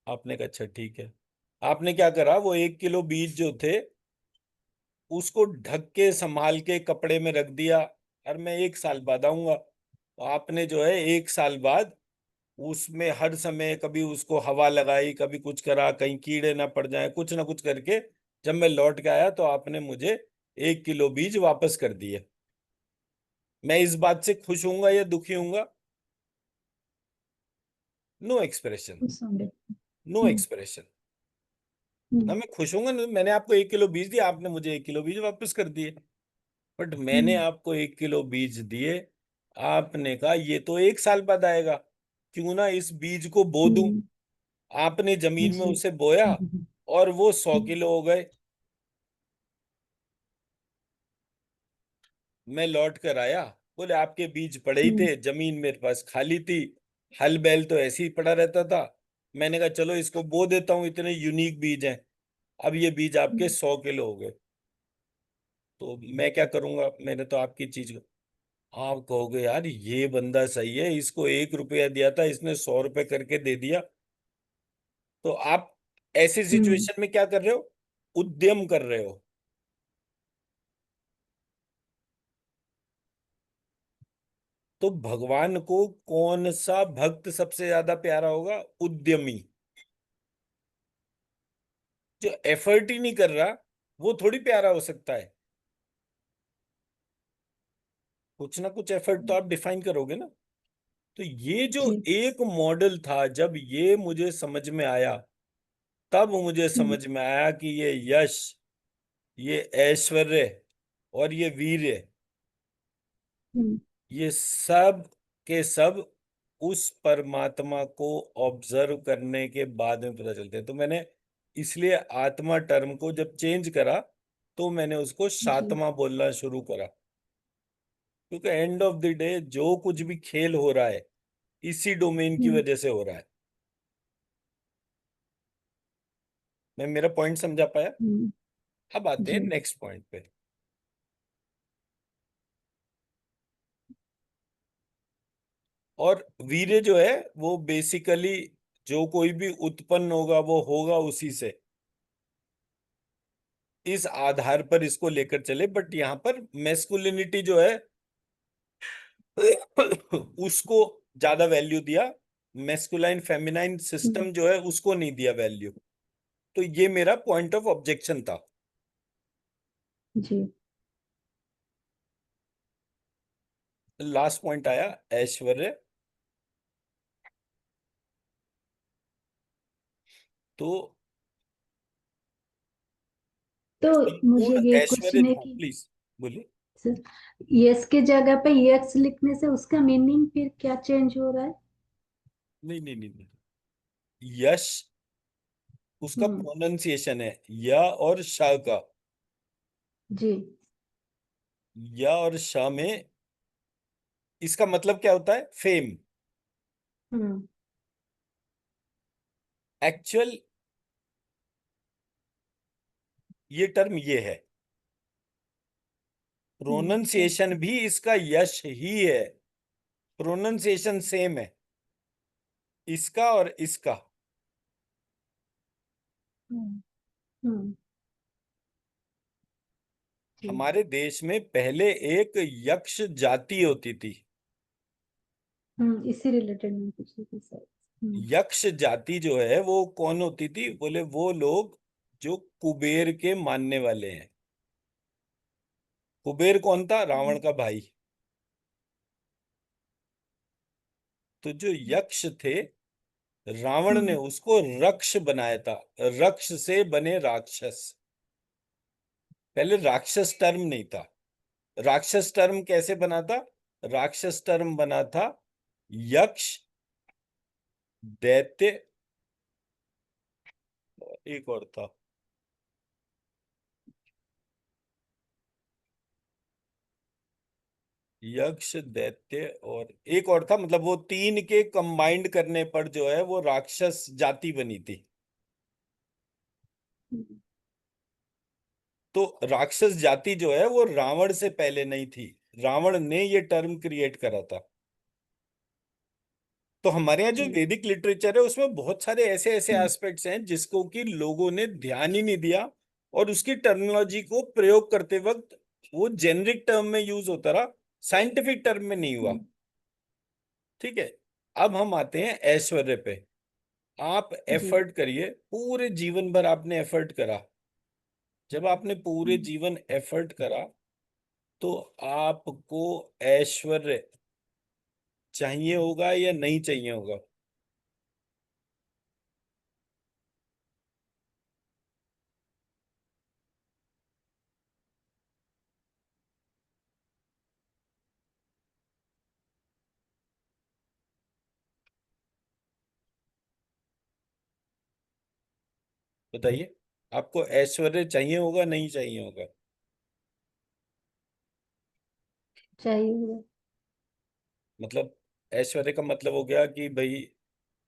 आपने कहा अच्छा ठीक है। आपने क्या करा, वो 1 किलो बीज जो थे उसको ढक के संभाल के कपड़े में रख दिया, और मैं 1 साल बाद आऊंगा। तो आपने जो है 1 साल बाद उसमें हर समय कभी उसको हवा लगाई, कभी कुछ करा, कहीं कीड़े ना पड़ जाए, कुछ ना कुछ करके जब मैं लौट के आया तो आपने मुझे 1 किलो बीज वापस कर दिए। मैं इस बात से खुश हूंगा या दुखी हूंगा? No expression. समझे। No hmm expression. ना हम्म मैं खुश होऊंगा ना, मैंने आपको 1 किलो बीज दिया, आपने मुझे 1 किलो बीज वापस कर दिए। बट मैंने हम्म आपको 1 किलो बीज दिए, आपने कहा ये तो 1 साल बाद आएगा, क्यों ना इस बीज को बो दूं। हम्म, आपने जमीन में जी। उसे बोया और वो 100 किलो हो गए। मैं लौट कर आया, बोले आपके बीज पड़े ही हम्म थे, जमीन मेरे पास खाली थी, हल बैल तो ऐसे ही पड़ा रहता था। मैंने कहा चलो इसको बो देता हूँ, इतने यूनिक बीज हैं। अब ये बीज आपके हम्म, 100 किलो हो गए। तो मैं क्या करूंगा? मैंने तो आपकी चीज, आप कहोगे यार ये बंदा सही है, इसको 1 रुपया दिया था इसने 100 रुपए करके दे दिया। तो आप ऐसी हम्म, सिचुएशन में क्या कर रहे हो? उद्यम कर रहे हो। तो भगवान को कौन सा भक्त सबसे ज्यादा प्यारा होगा? उद्यमी। जो एफर्ट ही नहीं कर रहा वो थोड़ी प्यारा हो सकता है। कुछ ना कुछ एफर्ट तो आप डिफाइन करोगे ना। तो ये जो जी। एक मॉडल था, जब ये मुझे समझ में आया, तब मुझे हम्म समझ में आया कि ये यश, ये ऐश्वर्य और ये वीर्य, हम्म ये सब के सब उस परमात्मा को ऑब्जर्व करने के बाद में पता चलते हैं। तो मैंने इसलिए आत्मा टर्म को जब चेंज करा तो मैंने उसको जी। शात्मा बोलना शुरू करा। क्योंकि एंड ऑफ द डे जो कुछ भी खेल हो रहा है इसी डोमेन की हम्म वजह से हो रहा है। मैं मेरा पॉइंट समझा पाया? हम्म, अब आते हैं जी। नेक्स्ट पॉइंट पे। और वीर्य जो है वो बेसिकली जो कोई भी उत्पन्न होगा वो होगा उसी से, इस आधार पर इसको लेकर चले। बट यहाँ पर मेस्कुलिनिटी जो है उसको ज्यादा वैल्यू दिया, मेस्कुलाइन फेमिनाइन हम्म, सिस्टम जो है उसको नहीं दिया वैल्यू। तो ये मेरा पॉइंट ऑफ ऑब्जेक्शन था। जी। लास्ट पॉइंट आया ऐश्वर्य। तो तो मुझे संपूर्ण ये ऐश्वर्य, क्वेश्चन है हाँ कि प्लीज बोलिए। यस के जगह पे यक्स लिखने से उसका मीनिंग फिर क्या चेंज हो रहा है? नहीं नहीं नहीं नहीं, यश उसका हम्म, प्रोनाउंसिएशन है, या और श का। जी। या और श में इसका मतलब क्या होता है? फेम। हम्म, एक्चुअल ये टर्म ये है, प्रोनंसिएशन अच्छा। भी इसका यश ही है। प्रोनंसिएशन सेम है इसका और इसका। हम्म, हम्म, जी। हमारे देश में पहले एक यक्ष जाति होती थी। इसी रिलेटेड मैं पूछ रही थी सर। यक्ष जाति जो है वो कौन होती थी? बोले वो लोग जो कुबेर के मानने वाले हैं। कुबेर कौन था? रावण हम्म, का भाई। तो जो यक्ष थे, रावण ने हम्म, उसको रक्ष बनाया था। रक्ष से बने राक्षस। पहले राक्षस टर्म नहीं था। राक्षस टर्म कैसे बना था? राक्षस टर्म बना था यक्ष, दैत्य, एक और था, यक्ष, दैत्य और एक और था। मतलब वो तीन के कंबाइंड करने पर जो है वो राक्षस जाति बनी थी। हम्म, तो राक्षस जाति जो है वो रावण से पहले नहीं थी, रावण ने ये टर्म क्रिएट करा था। तो हमारे यहाँ जो जी। वैदिक लिटरेचर है उसमें बहुत सारे ऐसे ऐसे हम्म, एस्पेक्ट्स हैं जिसको कि लोगों ने ध्यान ही नहीं दिया, और उसकी टर्मिनोलॉजी को प्रयोग करते वक्त वो जेनरिक टर्म में यूज होता रहा, साइंटिफिक टर्म में नहीं हुआ। हम्म, ठीक है। अब हम आते हैं ऐश्वर्य पे। आप जी। एफर्ट करिए, पूरे जीवन भर आपने एफर्ट करा। जब आपने पूरे हम्म, जीवन एफर्ट करा तो आपको ऐश्वर्य चाहिए होगा या नहीं चाहिए होगा? बताइए, आपको ऐश्वर्य चाहिए होगा नहीं चाहिए होगा? चाहिए होगा। मतलब ऐश्वर्य का मतलब हो गया कि भाई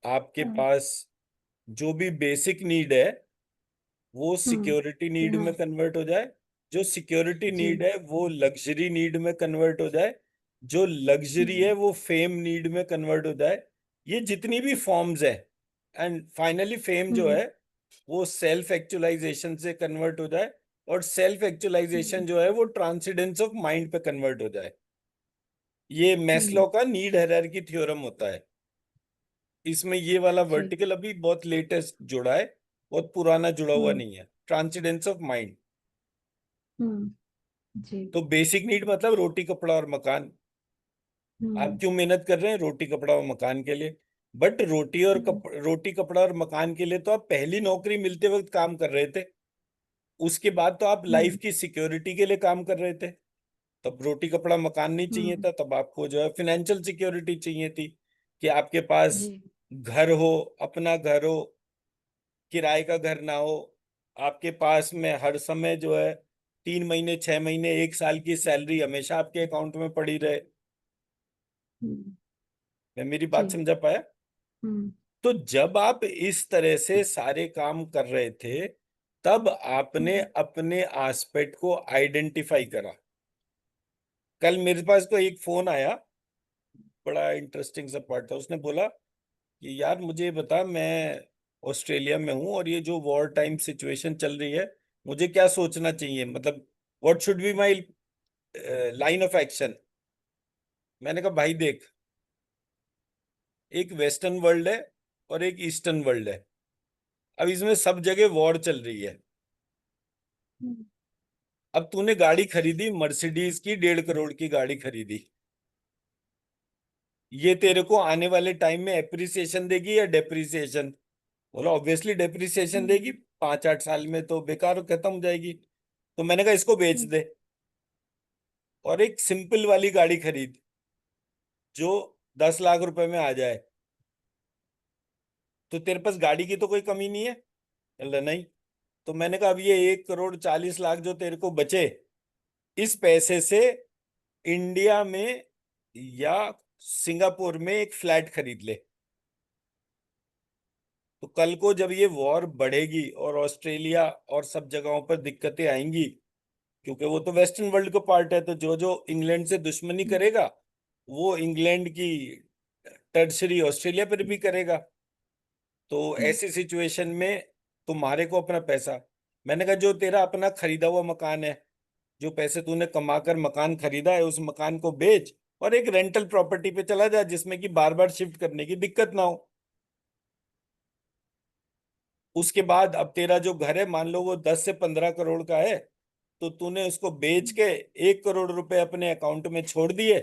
आपके हाँ, पास जो भी बेसिक नीड है वो सिक्योरिटी कि नीड हाँ। में कन्वर्ट हो जाए, जो सिक्योरिटी जी। नीड है वो लग्जरी नीड में कन्वर्ट हो जाए, जो लग्जरी है हम्म, वो फेम नीड में कन्वर्ट हो जाए। ये जितनी भी फॉर्म्स है, एंड फाइनली फेम जो हम्म, है वो सेल्फ एक्चुअलाइजेशन से कन्वर्ट हो जाए, और सेल्फ एक्चुअलाइजेशन हम्म, जो है वो ट्रांसेंडेंस ऑफ माइंड पे कन्वर्ट हो जाए। ये हम्म, मैस्लो का नीड हायरार्की थ्योरम होता है। इसमें ये वाला जी। वर्टिकल अभी बहुत लेटेस्ट जुड़ा है, बहुत पुराना जुड़ा हुआ हम्म, नहीं है, ट्रांसेंडेंस ऑफ माइंड। हम्म, जी। तो बेसिक नीड मतलब रोटी कपड़ा और मकान। आप हम्म, क्यों मेहनत कर रहे हैं? रोटी कपड़ा और मकान के लिए। बट हम्म, रोटी कपड़ा और मकान के लिए तो आप पहली नौकरी मिलते वक्त काम कर रहे थे। उसके बाद तो आप लाइफ हम्म, की सिक्योरिटी के लिए काम कर रहे थे। तब रोटी कपड़ा मकान नहीं चाहिए हम्म, था, तब आपको जो है फिनेंशियल सिक्योरिटी चाहिए थी, कि आपके पास जी। घर हो, अपना घर हो, किराए का घर ना हो, आपके पास में हर समय जो है 3 महीने, 6 महीने, 1 साल की सैलरी हमेशा आपके अकाउंट में पड़ी रहे। हम्म, मैं मेरी बात जी। समझा पाया? हम्म, तो जब आप इस तरह से सारे काम कर रहे थे तब आपने हम्म, अपने एस्पेक्ट को आइडेंटिफाई करा। कल मेरे पास को एक फोन आया, बड़ा इंटरेस्टिंग सा पार्ट था। उसने बोला कि यार मुझे ये बता, मैं ऑस्ट्रेलिया में हूँ और ये जो वॉर टाइम सिचुएशन चल रही है, मुझे क्या सोचना चाहिए, मतलब what should be my line of action. मैंने कहा भाई देख, एक वेस्टर्न वर्ल्ड है और एक ईस्टर्न वर्ल्ड है। अब इसमें सब जगह वॉर चल रही है। हम्म, अब तूने गाड़ी खरीदी, मर्सिडीज की 1.5 करोड़ की गाड़ी खरीदी, ये तेरे को आने वाले टाइम में एप्रिसिएशन देगी या डेप्रिसिएशन? बोला ऑब्वियसली डेप्रिसिएशन हम्म, देगी, 5-8 साल में तो बेकार खत्म हो जाएगी। तो मैंने कहा इसको बेच हम्म, दे और एक सिंपल वाली गाड़ी खरीद जो 10 लाख रुपए में आ जाए। तो तेरे पास गाड़ी की तो कोई कमी नहीं है? बोला नहीं। तो मैंने कहा अब ये 1 करोड़ 40 लाख जो तेरे को बचे, इस पैसे से इंडिया में या सिंगापुर में एक फ्लैट खरीद ले। तो कल को जब ये वॉर बढ़ेगी और ऑस्ट्रेलिया और सब जगहों पर दिक्कतें आएंगी, क्योंकि वो तो वेस्टर्न वर्ल्ड का पार्ट है, तो जो जो इंग्लैंड से दुश्मनी हम्म, करेगा वो इंग्लैंड की टर्शरी ऑस्ट्रेलिया पर भी करेगा। तो हम्म, ऐसी सिचुएशन में तुम्हारे को अपना पैसा, मैंने कहा जो तेरा अपना खरीदा हुआ मकान है, जो पैसे तूने कमाकर मकान खरीदा है, उस मकान को बेच और एक रेंटल प्रॉपर्टी पे चला जा जिसमें कि बार बार शिफ्ट करने की दिक्कत ना हो। उसके बाद अब तेरा जो घर है, मान लो वो 10 से 15 करोड़ का है, तो तूने उसको बेच के 1 करोड़ रुपए अपने अकाउंट में छोड़ दिए,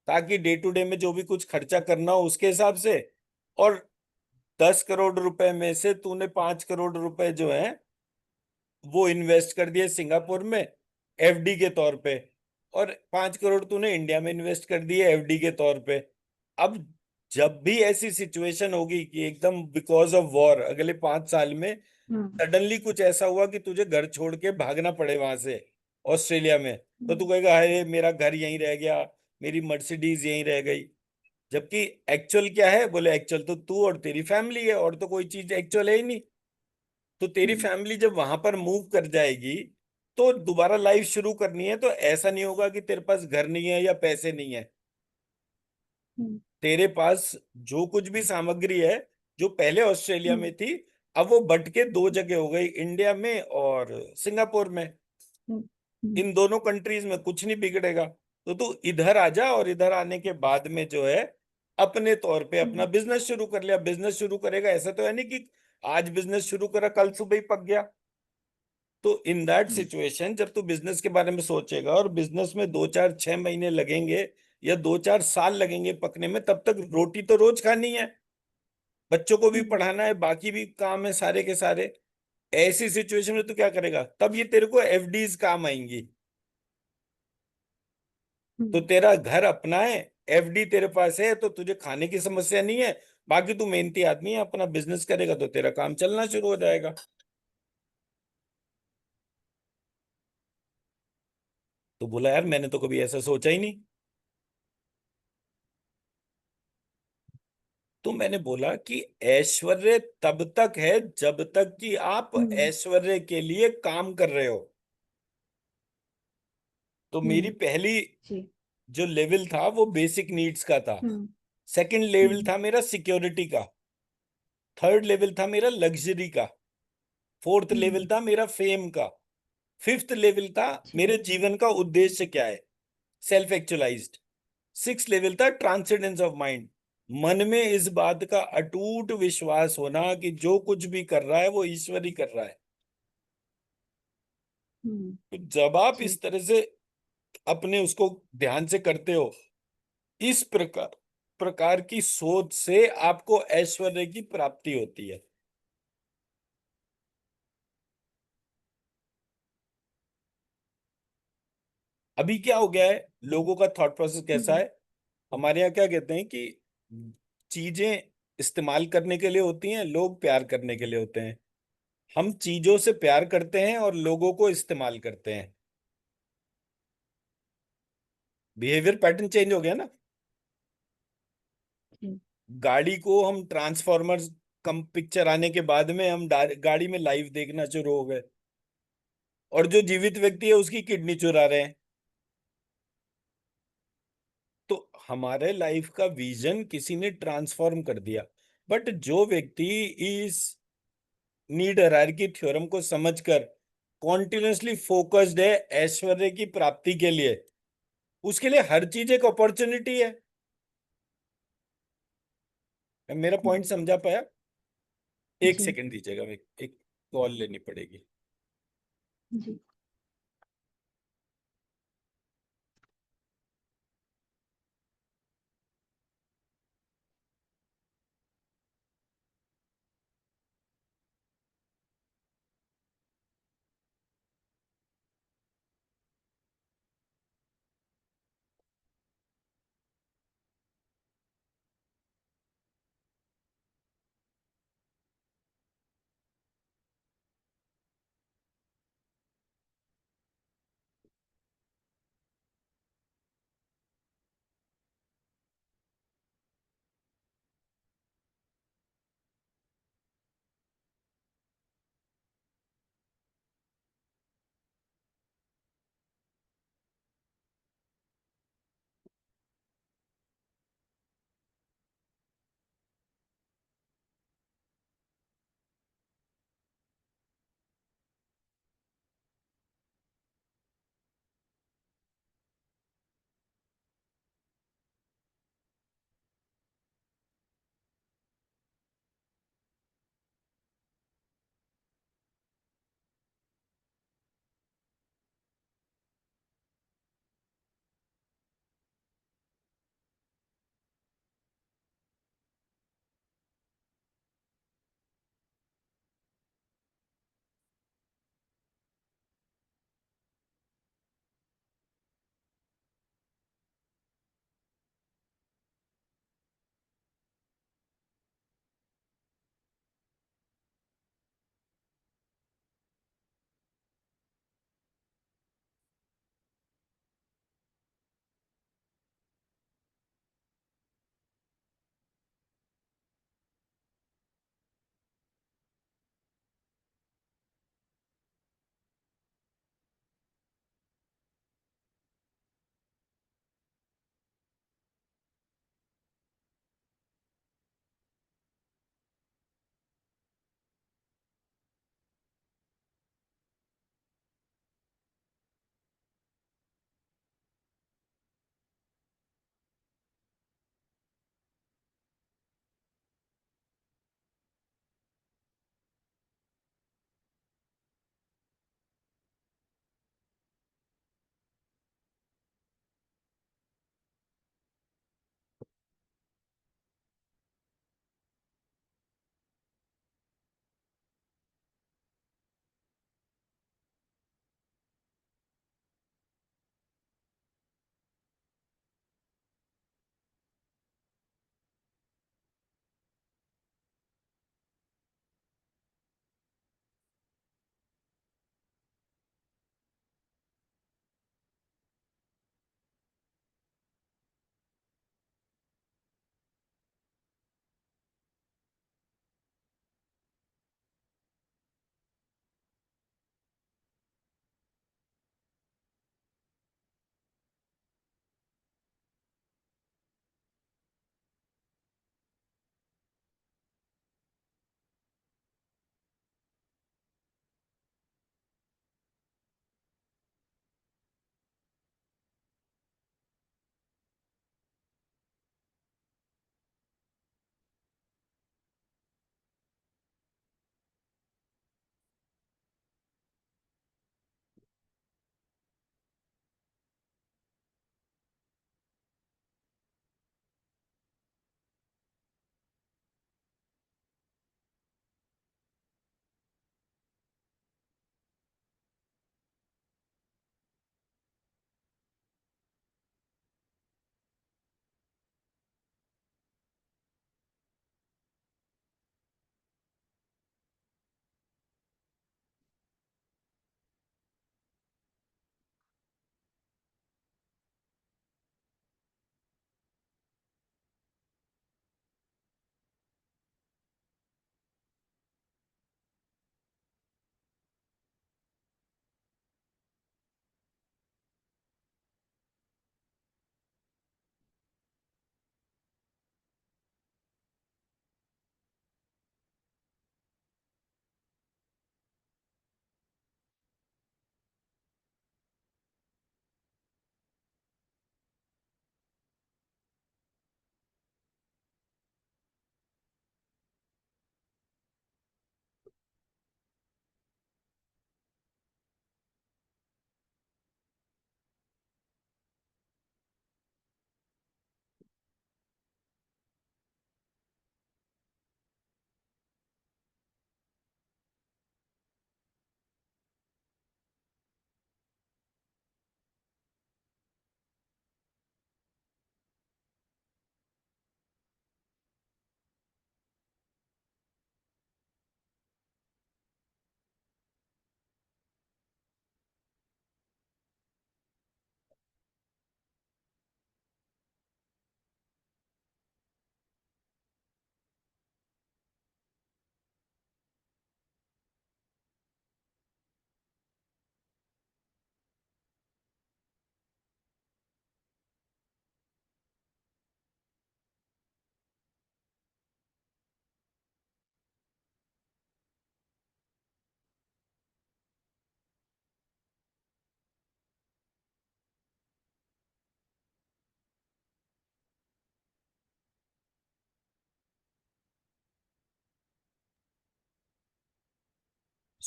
ताकि डे टू डे में जो भी कुछ खर्चा करना हो उसके हिसाब से। और 10 करोड़ रुपए में से तूने 5 करोड़ रुपए जो है वो इन्वेस्ट कर दिए सिंगापुर में एफडी के तौर पे, और 5 करोड़ तूने इंडिया में इन्वेस्ट कर दिए एफडी के तौर पे। अब जब भी ऐसी सिचुएशन होगी कि एकदम बिकॉज ऑफ वॉर अगले 5 साल में हम्म, सडनली कुछ ऐसा हुआ कि तुझे घर छोड़ के भागना पड़े वहां से ऑस्ट्रेलिया में, तो तू हम्म, कहेगा हाय मेरा घर यहीं रह गया, मेरी मर्सिडीज यहीं रह गई। जबकि एक्चुअल क्या है? बोले एक्चुअल तो तू और तेरी फैमिली है, और तो कोई चीज एक्चुअल है ही नहीं। तो तेरी हम्म, फैमिली जब वहां पर मूव कर जाएगी तो दोबारा लाइफ शुरू करनी है, तो ऐसा नहीं होगा कि तेरे पास घर नहीं है या पैसे नहीं है। हम्म, तेरे पास जो कुछ भी सामग्री है जो पहले ऑस्ट्रेलिया हम्म, में थी, अब वो बट के 2 जगह हो गई, इंडिया में और सिंगापुर में। हम्म, हम्म, इन दोनों कंट्रीज में कुछ नहीं बिगड़ेगा। तो तू इधर आ जा और इधर आने के बाद में जो है अपने तौर पे अपना हम्म, बिजनेस शुरू कर लिया। बिजनेस शुरू करेगा ऐसा तो है नहीं कि आज बिजनेस शुरू करा कल सुबह ही पक गया। तो इन दैट हम्म, सिचुएशन जब तू बिजनेस के बारे में सोचेगा, और बिजनेस में 2-4-6 महीने लगेंगे या 2-4 साल लगेंगे पकने में, तब तक रोटी तो रोज खानी है, बच्चों को भी हम्म, पढ़ाना है, बाकी भी काम है सारे के सारे। ऐसी सिचुएशन में तू क्या करेगा? तब ये तेरे को एफडीज काम आएंगी। तो हम्म, तेरा घर अपना है, एफडी तेरे पास है, तो तुझे खाने की समस्या नहीं है। बाकी तू मेहनती आदमी है, अपना बिजनेस करेगा तो तेरा काम चलना शुरू हो जाएगा। तो बोला यार मैंने तो कभी ऐसा सोचा ही नहीं। तो मैंने बोला कि ऐश्वर्य तब तक है जब तक कि आप हम्म, ऐश्वर्य के लिए काम कर रहे हो। तो मेरी हम्म, पहली जी, जो लेवल था वो बेसिक नीड्स का था। हम्म, सेकंड लेवल हम्म, था मेरा सिक्योरिटी का। थर्ड लेवल था मेरा लग्जरी का। फोर्थ लेवल हम्म, था मेरा फेम का। फिफ्थ लेवल था जी, मेरे जीवन का उद्देश्य क्या है, सेल्फ एक्चुअलाइज्ड। सिक्स लेवल था ट्रांसेंडेंस ऑफ माइंड, मन में इस बात का अटूट विश्वास होना कि जो कुछ भी कर रहा है वो ईश्वर ही कर रहा है। हम्म, तो जब आप जी, इस तरह से अपने उसको ध्यान से करते हो, इस प्रकार प्रकार की सोच से आपको ऐश्वर्य की प्राप्ति होती है। अभी क्या हो गया है, लोगों का थॉट प्रोसेस कैसा हम्म, है? हमारे यहाँ क्या कहते हैं कि चीजें इस्तेमाल करने के लिए होती हैं, लोग प्यार करने के लिए होते हैं। हम चीजों से प्यार करते हैं और लोगों को इस्तेमाल करते हैं। बिहेवियर पैटर्न चेंज हो गया ना। जी, गाड़ी को हम ट्रांसफॉर्मर्स कम पिक्चर आने के बाद में हम गाड़ी में लाइव देखना शुरू हो गए। और जो जीवित व्यक्ति है उसकी किडनी चुरा रहे हैं। तो हमारे लाइफ का विजन किसी ने ट्रांसफॉर्म कर दिया। बट जो व्यक्ति इस नीड हायरार्की थ्योरम को समझकर कॉन्टिन्यूसली फोकस्ड है ऐश्वर्य की प्राप्ति के लिए, उसके लिए हर चीज एक अपॉर्चुनिटी है। मेरा पॉइंट समझा पाया? एक जी सेकंड दीजिएगा, एक कॉल लेनी पड़ेगी। जी।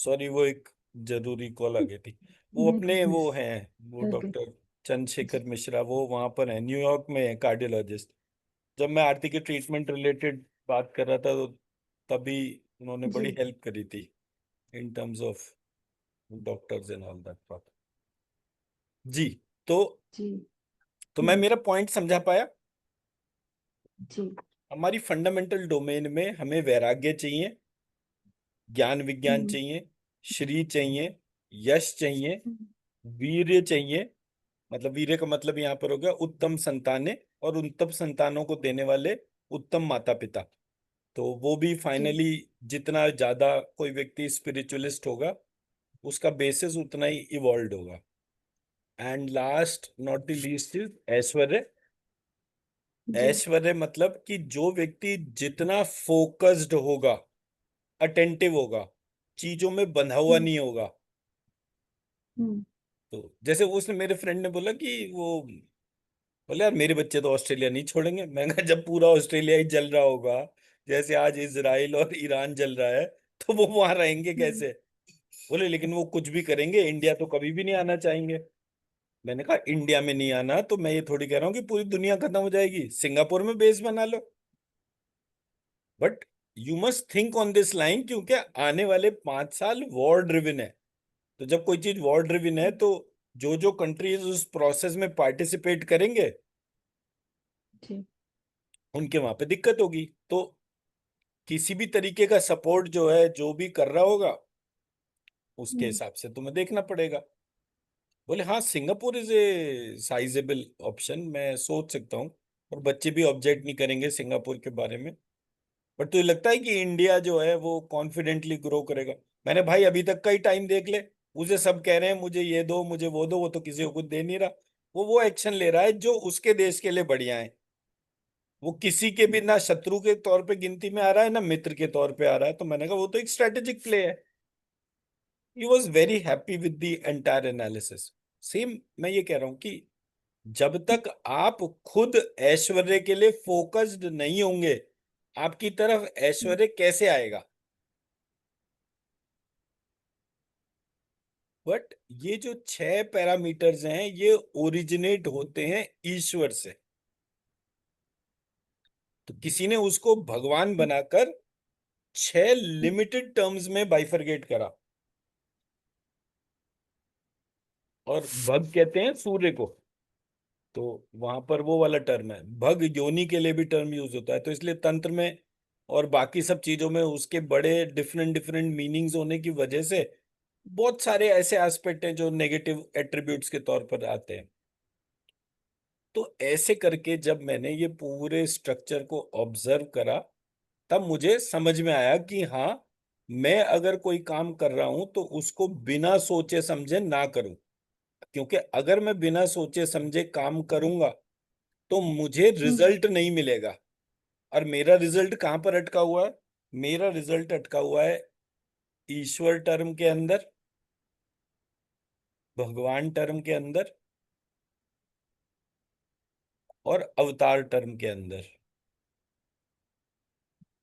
सॉरी, वो एक जरूरी कॉल आ गई थी। वो नहीं अपने प्रॉब्लम। वो हैं, वो ओके। डॉक्टर चंद्रशेखर मिश्रा, वो वहां पर है, न्यूयॉर्क में है, कार्डियोलॉजिस्ट। जब मैं आरती के ट्रीटमेंट रिलेटेड बात कर रहा था तो तभी उन्होंने जी बड़ी हेल्प करी थी in terms of doctors and all that बात। जी। तो जी। मैं हम्म। मेरा पॉइंट समझा पाया। जी। हमारी फंडामेंटल डोमेन में हमें वैराग्य चाहिए, ज्ञान विज्ञान हम्म। चाहिए, श्री चाहिए, यश चाहिए, हम्म। वीर्य चाहिए। मतलब वीर्य का मतलब यहाँ पर हो गया उत्तम संतानें, और उत्तम संतानों को देने वाले उत्तम माता पिता। तो वो भी जी। फाइनली जितना ज्यादा कोई व्यक्ति स्पिरिचुअलिस्ट होगा, उसका बेसिस उतना ही इवॉल्व होगा। And last not the least is ऐश्वर्य। जी। ऐश्वर्य मतलब कि जो व्यक्ति जितना फोकस्ड होगा, अटेंटिव होगा, चीजों में बंधा हुआ हम्म। नहीं होगा। हम्म। तो जैसे उसने, मेरे फ्रेंड ने बोला कि वो बोले यार मेरे बच्चे तो ऑस्ट्रेलिया नहीं छोड़ेंगे। मैंने कहा जब पूरा ऑस्ट्रेलिया ही जल रहा होगा, जैसे आज इजराइल और ईरान जल रहा है, तो वो वहां रहेंगे हम्म। कैसे? बोले लेकिन वो कुछ भी करेंगे, इंडिया तो कभी भी नहीं आना चाहेंगे। मैंने कहा इंडिया में नहीं आना तो मैं ये थोड़ी कह रहा हूँ कि पूरी दुनिया खत्म हो जाएगी, सिंगापुर में बेस बना लो। But you must think on this line, क्योंकि आने वाले 5 साल वॉर ड्रिवन है। तो जब कोई चीज वॉर ड्रिवन है तो जो जो कंट्रीज उस प्रोसेस में पार्टिसिपेट करेंगे, जी। उनके वहां पे दिक्कत होगी। तो किसी भी तरीके का सपोर्ट जो है, जो भी कर रहा होगा, उसके हम्म। हिसाब से तुम्हें देखना पड़ेगा। बोले हाँ, Singapore is a sizeable option, मैं सोच सकता हूँ। और बच्चे भी ऑब्जेक्ट नहीं करेंगे सिंगापुर के बारे में। बट तुझे लगता है कि इंडिया जो है वो कॉन्फिडेंटली ग्रो करेगा? मैंने भाई अभी तक का ही टाइम देख ले। उसे सब कह रहे हैं मुझे ये दो, मुझे वो दो, वो तो किसी को कुछ दे नहीं रहा। वो एक्शन ले रहा है जो उसके देश के लिए बढ़िया है। वो किसी के भी ना शत्रु के तौर पे गिनती में आ रहा है, ना मित्र के तौर पे आ रहा है। तो मैंने कहा वो तो एक स्ट्रेटेजिक प्ले है। He was very happy with the entire analysis. Same मैं ये कह रहा हूं कि जब तक आप खुद ऐश्वर्य के लिए फोकस्ड नहीं होंगे, आपकी तरफ हम्म। ऐश्वर्य कैसे आएगा? बट ये जो 6 पैरामीटर्स हैं, ये ओरिजिनेट होते हैं ईश्वर से। तो किसी ने उसको भगवान बनाकर 6 लिमिटेड टर्म्स में बाइफरगेट करा। और भग कहते हैं सूर्य को। तो वहां पर वो वाला टर्म है, भग योनि के लिए भी टर्म यूज होता है। तो इसलिए तंत्र में और बाकी सब चीजों में उसके बड़े डिफरेंट डिफरेंट मीनिंग्स होने की वजह से बहुत सारे ऐसे एस्पेक्ट हैं जो नेगेटिव एट्रीब्यूट्स के तौर पर आते हैं। तो ऐसे करके जब मैंने ये पूरे स्ट्रक्चर को ऑब्जर्व करा, तब मुझे समझ में आया कि हाँ, मैं अगर कोई काम कर रहा हूं तो उसको बिना सोचे समझे ना करूं। क्योंकि अगर मैं बिना सोचे समझे काम करूंगा तो मुझे हम्म। रिजल्ट नहीं मिलेगा। और मेरा रिजल्ट कहां पर अटका हुआ है? मेरा रिजल्ट अटका हुआ है ईश्वर टर्म के अंदर, भगवान टर्म के अंदर, और अवतार टर्म के अंदर।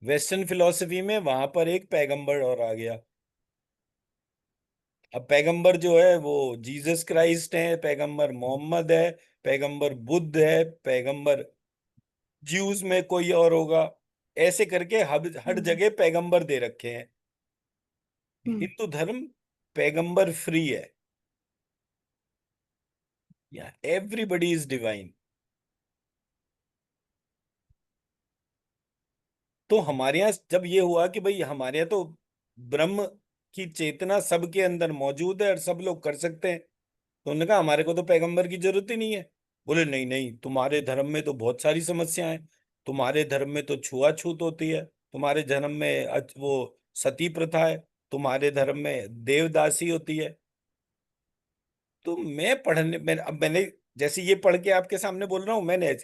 वेस्टर्न फिलॉसफी में वहां पर एक पैगंबर और आ गया। अब पैगंबर जो है वो जीसस क्राइस्ट है, पैगंबर मोहम्मद है, पैगंबर बुद्ध है, पैगंबर ज्यूज में कोई और होगा। ऐसे करके हर हम्म। जगह पैगंबर दे रखे हैं। हम्म। हिंदू धर्म पैगंबर फ्री है, या एवरीबडी इज डिवाइन। तो हमारे यहाँ जब ये हुआ कि भाई हमारे यहाँ तो ब्रह्म की चेतना सबके अंदर मौजूद है और सब लोग कर सकते हैं, तो उन्होंने कहा हमारे को तो पैगंबर की जरूरत ही नहीं है। बोले नहीं नहीं, तुम्हारे धर्म में तो बहुत सारी समस्याएं हैं। तुम्हारे धर्म में तो छुआछूत होती है, तुम्हारे धर्म में वो सती प्रथा है, तुम्हारे धर्म में देवदासी होती है। तो मैं पढ़ने मैं अब मैंने जैसे ये पढ़ के आपके सामने बोल रहा हूँ, मैंने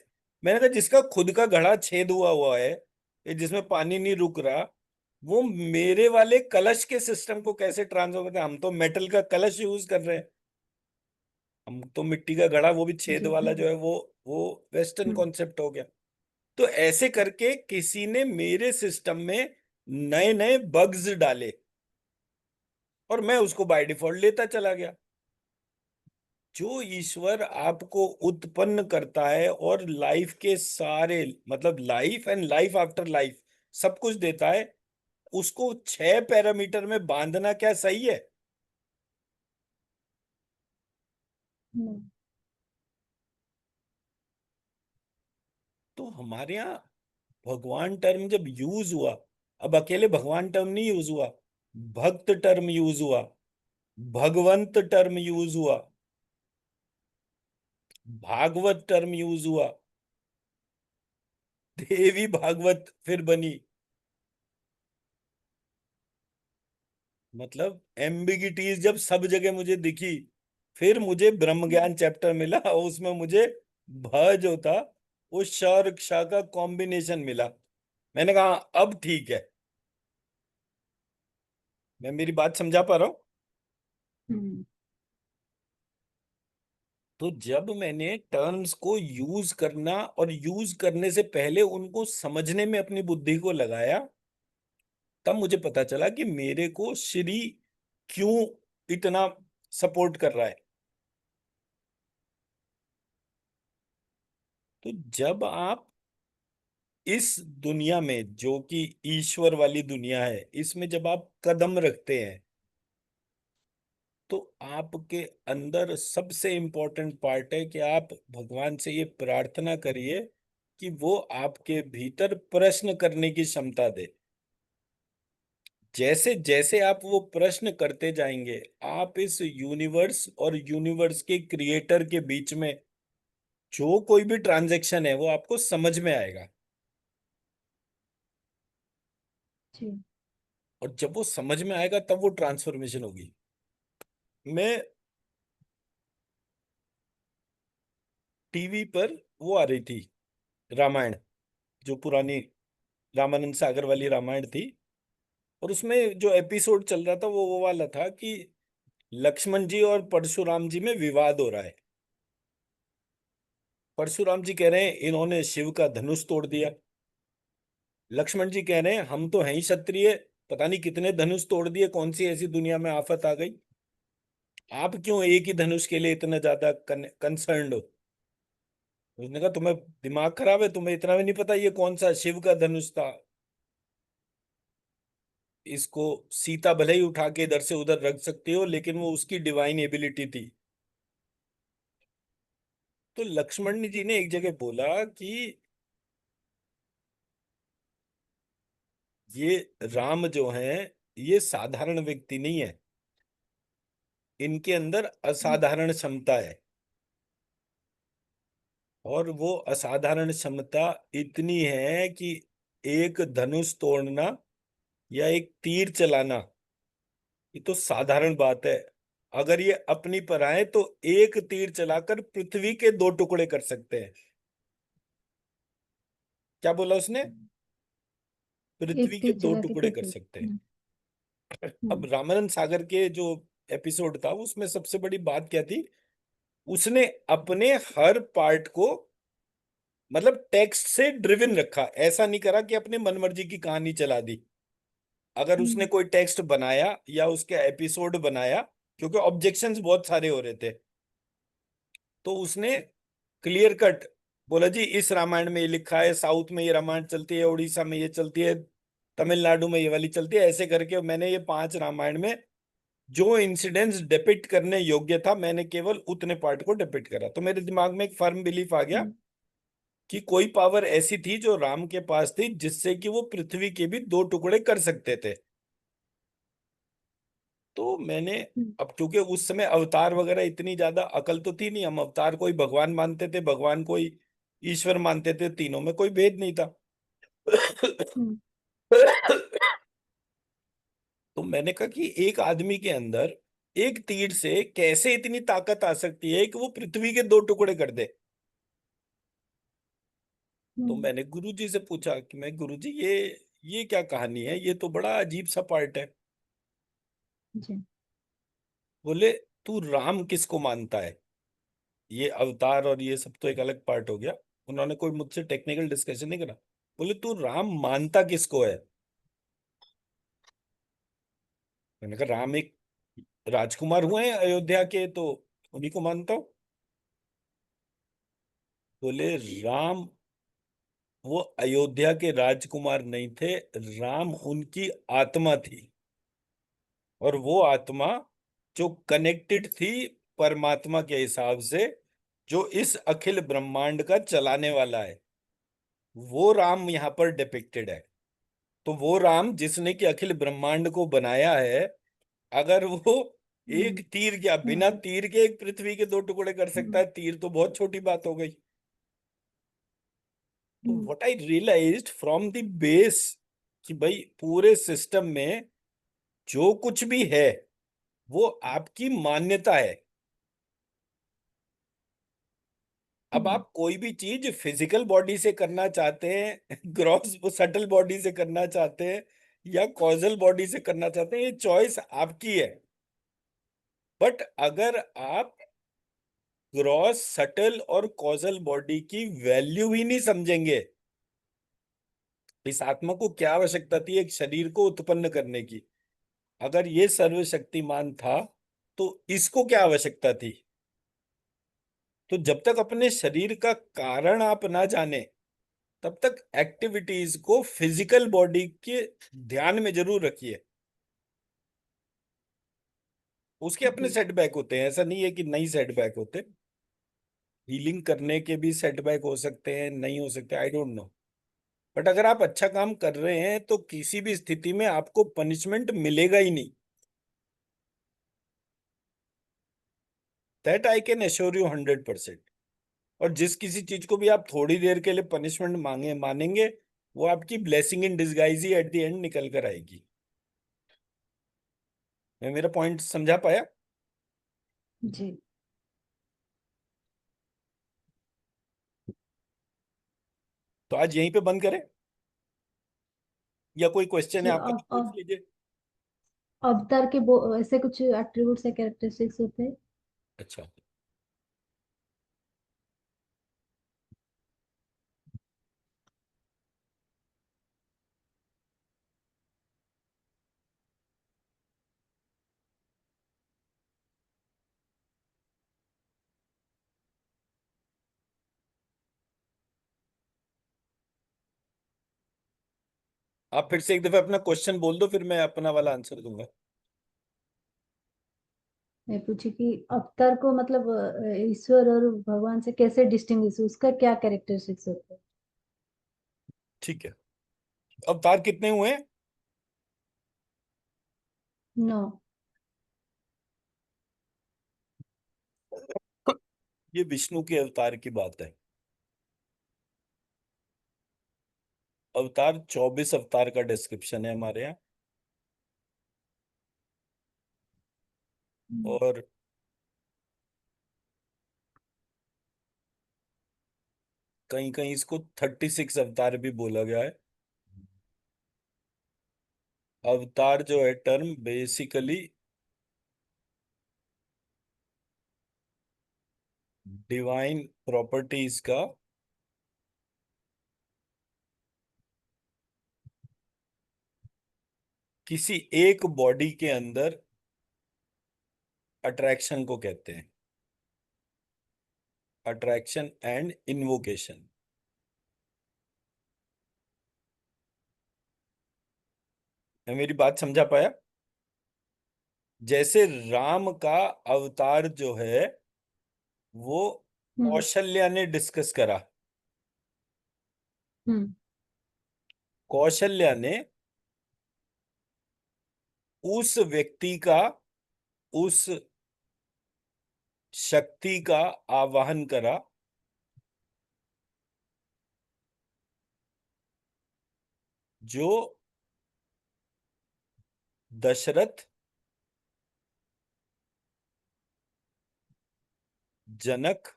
कहा जिसका खुद का घड़ा छेद हुआ हुआ है, ये जिसमें पानी नहीं रुक रहा, वो मेरे वाले कलश के सिस्टम को कैसे ट्रांसफर करते हैं? हम तो मेटल का कलश यूज कर रहे हैं, हम तो मिट्टी का घड़ा, वो भी छेद जी। वाला हम्म। जो है वो वेस्टर्न हम्म। कॉन्सेप्ट हो गया। तो ऐसे करके किसी ने मेरे सिस्टम में नए नए बग्स डाले, और मैं उसको बाय डिफॉल्ट लेता चला गया। जो ईश्वर आपको उत्पन्न करता है और लाइफ के सारे, मतलब life and life after life सब कुछ देता है, उसको 6 पैरामीटर में बांधना क्या सही है? नहीं। तो हमारे यहाँ भगवान टर्म जब यूज हुआ, अब अकेले भगवान टर्म नहीं यूज हुआ, भक्त टर्म यूज हुआ, भगवंत टर्म यूज हुआ, भागवत टर्म यूज हुआ, देवी भागवत फिर बनी। मतलब एम्बिगिटीज जब सब जगह मुझे दिखी, फिर मुझे ब्रह्म ज्ञान चैप्टर मिला और उसमें मुझे भ जो था वो श और क्ष का कॉम्बिनेशन मिला। मैंने कहा अब ठीक है। मैं मेरी बात समझा पा रहा हूँ? हम्म। तो जब मैंने टर्म्स को यूज करना और यूज करने से पहले उनको समझने में अपनी बुद्धि को लगाया, तब मुझे पता चला कि मेरे को श्री क्यों इतना सपोर्ट कर रहा है। तो जब आप इस दुनिया में, जो कि ईश्वर वाली दुनिया है, इसमें जब आप कदम रखते हैं, तो आपके अंदर सबसे इंपॉर्टेंट पार्ट है कि आप भगवान से ये प्रार्थना करिए कि वो आपके भीतर प्रश्न करने की क्षमता दे। जैसे जैसे आप वो प्रश्न करते जाएंगे, आप इस यूनिवर्स और यूनिवर्स के क्रिएटर के बीच में जो कोई भी ट्रांजैक्शन है वो आपको समझ में आएगा। जी। और जब वो समझ में आएगा तब वो ट्रांसफॉर्मेशन होगी। मैं टीवी पर वो आ रही थी, रामायण, जो पुरानी रामानंद सागर वाली रामायण थी, और उसमें जो एपिसोड चल रहा था वो वाला था कि लक्ष्मण जी और परशुराम जी में विवाद हो रहा है। परशुराम जी कह रहे हैं इन्होंने शिव का धनुष तोड़ दिया। लक्ष्मण जी कह रहे हैं हम तो हैं ही क्षत्रिय, पता नहीं कितने धनुष तोड़ दिए, कौन सी ऐसी दुनिया में आफत आ गई, आप क्यों एक ही धनुष के लिए इतना ज्यादा कंसर्न्ड हो? उसने कहा तुम्हें दिमाग खराब है, तुम्हें इतना भी नहीं पता ये कौन सा शिव का धनुष था? इसको सीता भले ही उठा के इधर से उधर रख सकती हो, लेकिन वो उसकी डिवाइन एबिलिटी थी। तो लक्ष्मण जी ने एक जगह बोला कि ये राम जो हैं, ये साधारण व्यक्ति नहीं है, इनके अंदर असाधारण क्षमता है। और वो असाधारण क्षमता इतनी है कि एक धनुष तोड़ना या एक तीर चलाना ये तो साधारण बात है। अगर ये अपनी पर आए तो एक तीर चलाकर पृथ्वी के 2 टुकड़े कर सकते हैं। क्या बोला उसने? एक पृथ्वी के तीर दो चला के टुकड़े कर पृथ्वी। सकते हैं। अब हम्म। रामानंद सागर के जो एपिसोड था उसमें सबसे बड़ी बात क्या थी, उसने अपने हर पार्ट को मतलब टेक्स्ट से ड्रिवन रखा, ऐसा नहीं करा कि अपनी मनमर्जी की कहानी चला दी। अगर उसने हम्म। कोई टेक्स्ट बनाया या उसके एपिसोड बनाया, क्योंकि ऑब्जेक्शंस बहुत सारे हो रहे थे, तो उसने क्लियर कट बोला जी इस रामायण में ये लिखा है, साउथ में ये रामायण चलती है, उड़ीसा में ये चलती है, तमिलनाडु में ये वाली चलती है, ऐसे करके मैंने ये 5 रामायण में जो इंसिडेंट्स डिपिक्ट करने योग्य था मैंने केवल उतने पार्ट को डिपिक्ट करा। तो मेरे दिमाग में एक फर्म बिलीफ आ गया हम्म। कि कोई पावर ऐसी थी जो राम के पास थी जिससे कि वो पृथ्वी के भी 2 टुकड़े कर सकते थे। तो मैंने, हम्म। अब क्योंकि उस समय अवतार वगैरह इतनी ज्यादा अकल तो थी नहीं, हम अवतार कोई भगवान मानते थे, भगवान कोई ईश्वर मानते थे, तीनों में कोई भेद नहीं था। हम्म। तो मैंने कहा कि एक आदमी के अंदर एक तीर से कैसे इतनी ताकत आ सकती है कि वो पृथ्वी के 2 टुकड़े कर दे। तो हम्म। मैंने गुरुजी से पूछा कि मैं गुरुजी ये क्या कहानी है, ये तो बड़ा अजीब सा पार्ट है। जी। बोले तू राम किसको मानता है? ये अवतार और ये सब तो एक अलग पार्ट हो गया, उन्होंने कोई मुझसे टेक्निकल डिस्कशन नहीं करा। बोले तू राम मानता किसको है? मैंने कहा राम एक राजकुमार हुए हैं अयोध्या के, तो उन्हीं को मानता हूं। बोले राम वो अयोध्या के राजकुमार नहीं थे, राम उनकी आत्मा थी। और वो आत्मा जो कनेक्टेड थी परमात्मा के हिसाब से, जो इस अखिल ब्रह्मांड का चलाने वाला है, वो राम यहाँ पर डिपिक्टेड है। तो वो राम जिसने कि अखिल ब्रह्मांड को बनाया है, अगर वो हम्म एक तीर, क्या बिना हम्म तीर के एक पृथ्वी के दो टुकड़े कर सकता हम्म है? तीर तो बहुत छोटी बात हो गई। तो hmm what I realized from the base, कि भाई पूरे सिस्टम में जो कुछ भी है वो आपकी मान्यता है। अब हम्म आप कोई भी चीज फिजिकल बॉडी से करना चाहते हैं, ग्रॉस सटल बॉडी से करना चाहते हैं, या कॉजल बॉडी से करना चाहते हैं, ये चॉइस आपकी है। बट अगर आप ग्रॉस सटल और कॉजल बॉडी की वैल्यू ही नहीं समझेंगे, इस आत्मा को क्या आवश्यकता थी एक शरीर को उत्पन्न करने की? अगर ये सर्वशक्तिमान था तो इसको क्या आवश्यकता थी? तो जब तक अपने शरीर का कारण आप ना जाने, तब तक एक्टिविटीज को फिजिकल बॉडी के ध्यान में जरूर रखिए। उसके अपने जी सेटबैक होते हैं, ऐसा नहीं है कि नहीं सेटबैक होते। हीलिंग करने के भी सेटबैक हो सकते हैं, नहीं हो सकते, आई डोंट नो। बट अगर आप अच्छा काम कर रहे हैं तो किसी भी स्थिति में आपको पनिशमेंट मिलेगा ही नहीं। That I can assure you 100%। और जिस किसी चीज को भी आप थोड़ी देर के लिए पनिशमेंट मानेंगे, वो आपकी blessing in disguise he at the end निकल कर आएगी। मैं मेरा पॉइंट समझा पाया? जी तो आज यहीं पे बंद करें, या कोई क्वेश्चन है जी आपका तो पूछ अब लीजिए। अवतार के ऐसे कुछ एट्रीब्यूट्स या कैरेक्टरिस्टिक्स होते हैं? अच्छा, आप फिर से एक दफा अपना क्वेश्चन बोल दो, फिर मैं अपना वाला आंसर दूंगा। मैं पूछी कि अवतार को मतलब ईश्वर और भगवान से कैसे डिस्टिंग्विश, उसका क्या कैरेक्टरिस्टिक्स होते हैं? ठीक है। अवतार कितने हुए हैं? नो। ये विष्णु के अवतार की बात है। अवतार 24 अवतार का डिस्क्रिप्शन है हमारे यहाँ। और कहीं कहीं इसको 36 अवतार भी बोला गया है। अवतार जो है टर्म बेसिकली डिवाइन प्रॉपर्टीज का किसी एक बॉडी के अंदर अट्रैक्शन को कहते हैं। Attraction and invocation. मैं मेरी बात समझा पाया? जैसे राम का अवतार जो है वो हम्म कौशल्या ने डिस्कस करा। हम्म कौशल्या ने उस व्यक्ति का, उस शक्ति का आवाहन करा जो दशरथ, जनक,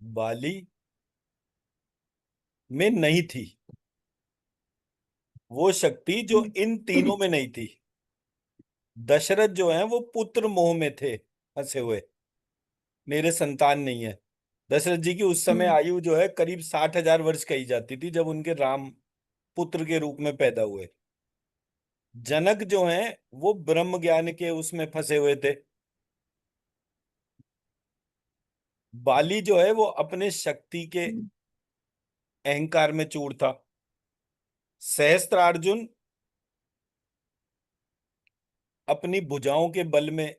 बाली में नहीं थी। वो शक्ति जो हम्म इन तीनों में नहीं थी। दशरथ जो है वो पुत्र मोह में थे फंसे हुए, मेरे संतान नहीं है। दशरथ जी की उस समय हम्म आयु जो है करीब 60,000 वर्ष कही जाती थी, जब उनके राम पुत्र के रूप में पैदा हुए। जनक जो हैं वो ब्रह्म ज्ञान के उसमें फंसे हुए थे। बाली जो है वो अपने शक्ति के हम्म, अहंकार में चूर था। सहस्त्रार्जुन अपनी भुजाओं के बल में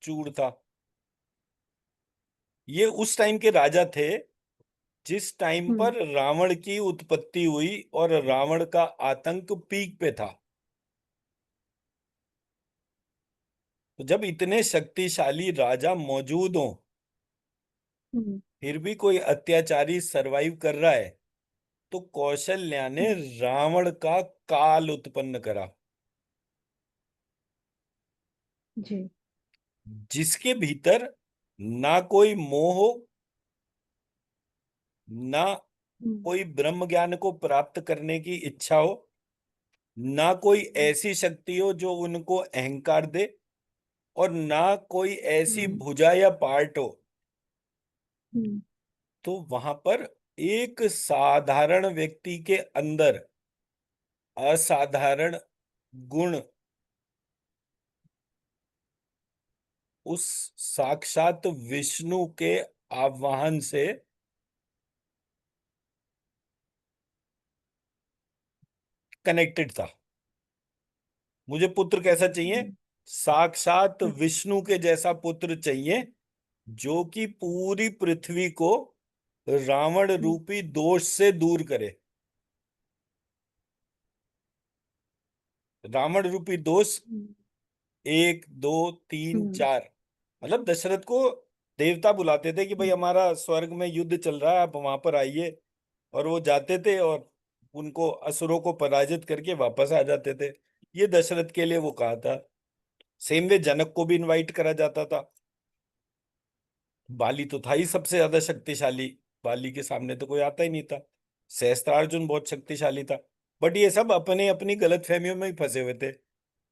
चूर था। ये उस टाइम के राजा थे जिस टाइम हम्म, पर रावण की उत्पत्ति हुई और रावण का आतंक पीक पे था। तो जब इतने शक्तिशाली राजा मौजूद हों हम्म, फिर भी कोई अत्याचारी सरवाइव कर रहा है, तो कौशल्या ने हम्म, रावण का काल उत्पन्न करा, जी। जिसके भीतर ना कोई मोह हो, ना हम्म, कोई ब्रह्म ज्ञान को प्राप्त करने की इच्छा हो, ना कोई हम्म, ऐसी शक्ति हो जो उनको अहंकार दे, और ना कोई ऐसी हम्म, भुजा या पार्ट हो। हम्म, तो वहां पर एक साधारण व्यक्ति के अंदर असाधारण गुण उस साक्षात विष्णु के आह्वान से कनेक्टेड था। मुझे पुत्र कैसा चाहिए? हम्म, साक्षात हम्म, विष्णु के जैसा पुत्र चाहिए, जो कि पूरी पृथ्वी को रावण हम्म, रूपी दोष से दूर करे। रावण रूपी दोष हम्म, 1 2 3 4, मतलब दशरथ को देवता बुलाते थे कि भाई हम्म, हमारा स्वर्ग में युद्ध चल रहा है, आप वहां पर आइए। और वो जाते थे और उनको असुरों को पराजित करके वापस आ जाते थे। ये दशरथ के लिए वो कहा था। सेम वे जनक को भी इनवाइट करा जाता था। बाली तो था ही सबसे ज्यादा शक्तिशाली, बाली के सामने तो कोई आता ही नहीं था। सहस्त्रार्जुन बहुत शक्तिशाली था। बट ये सब अपने अपनी गलत फहमियों में ही फंसे हुए थे।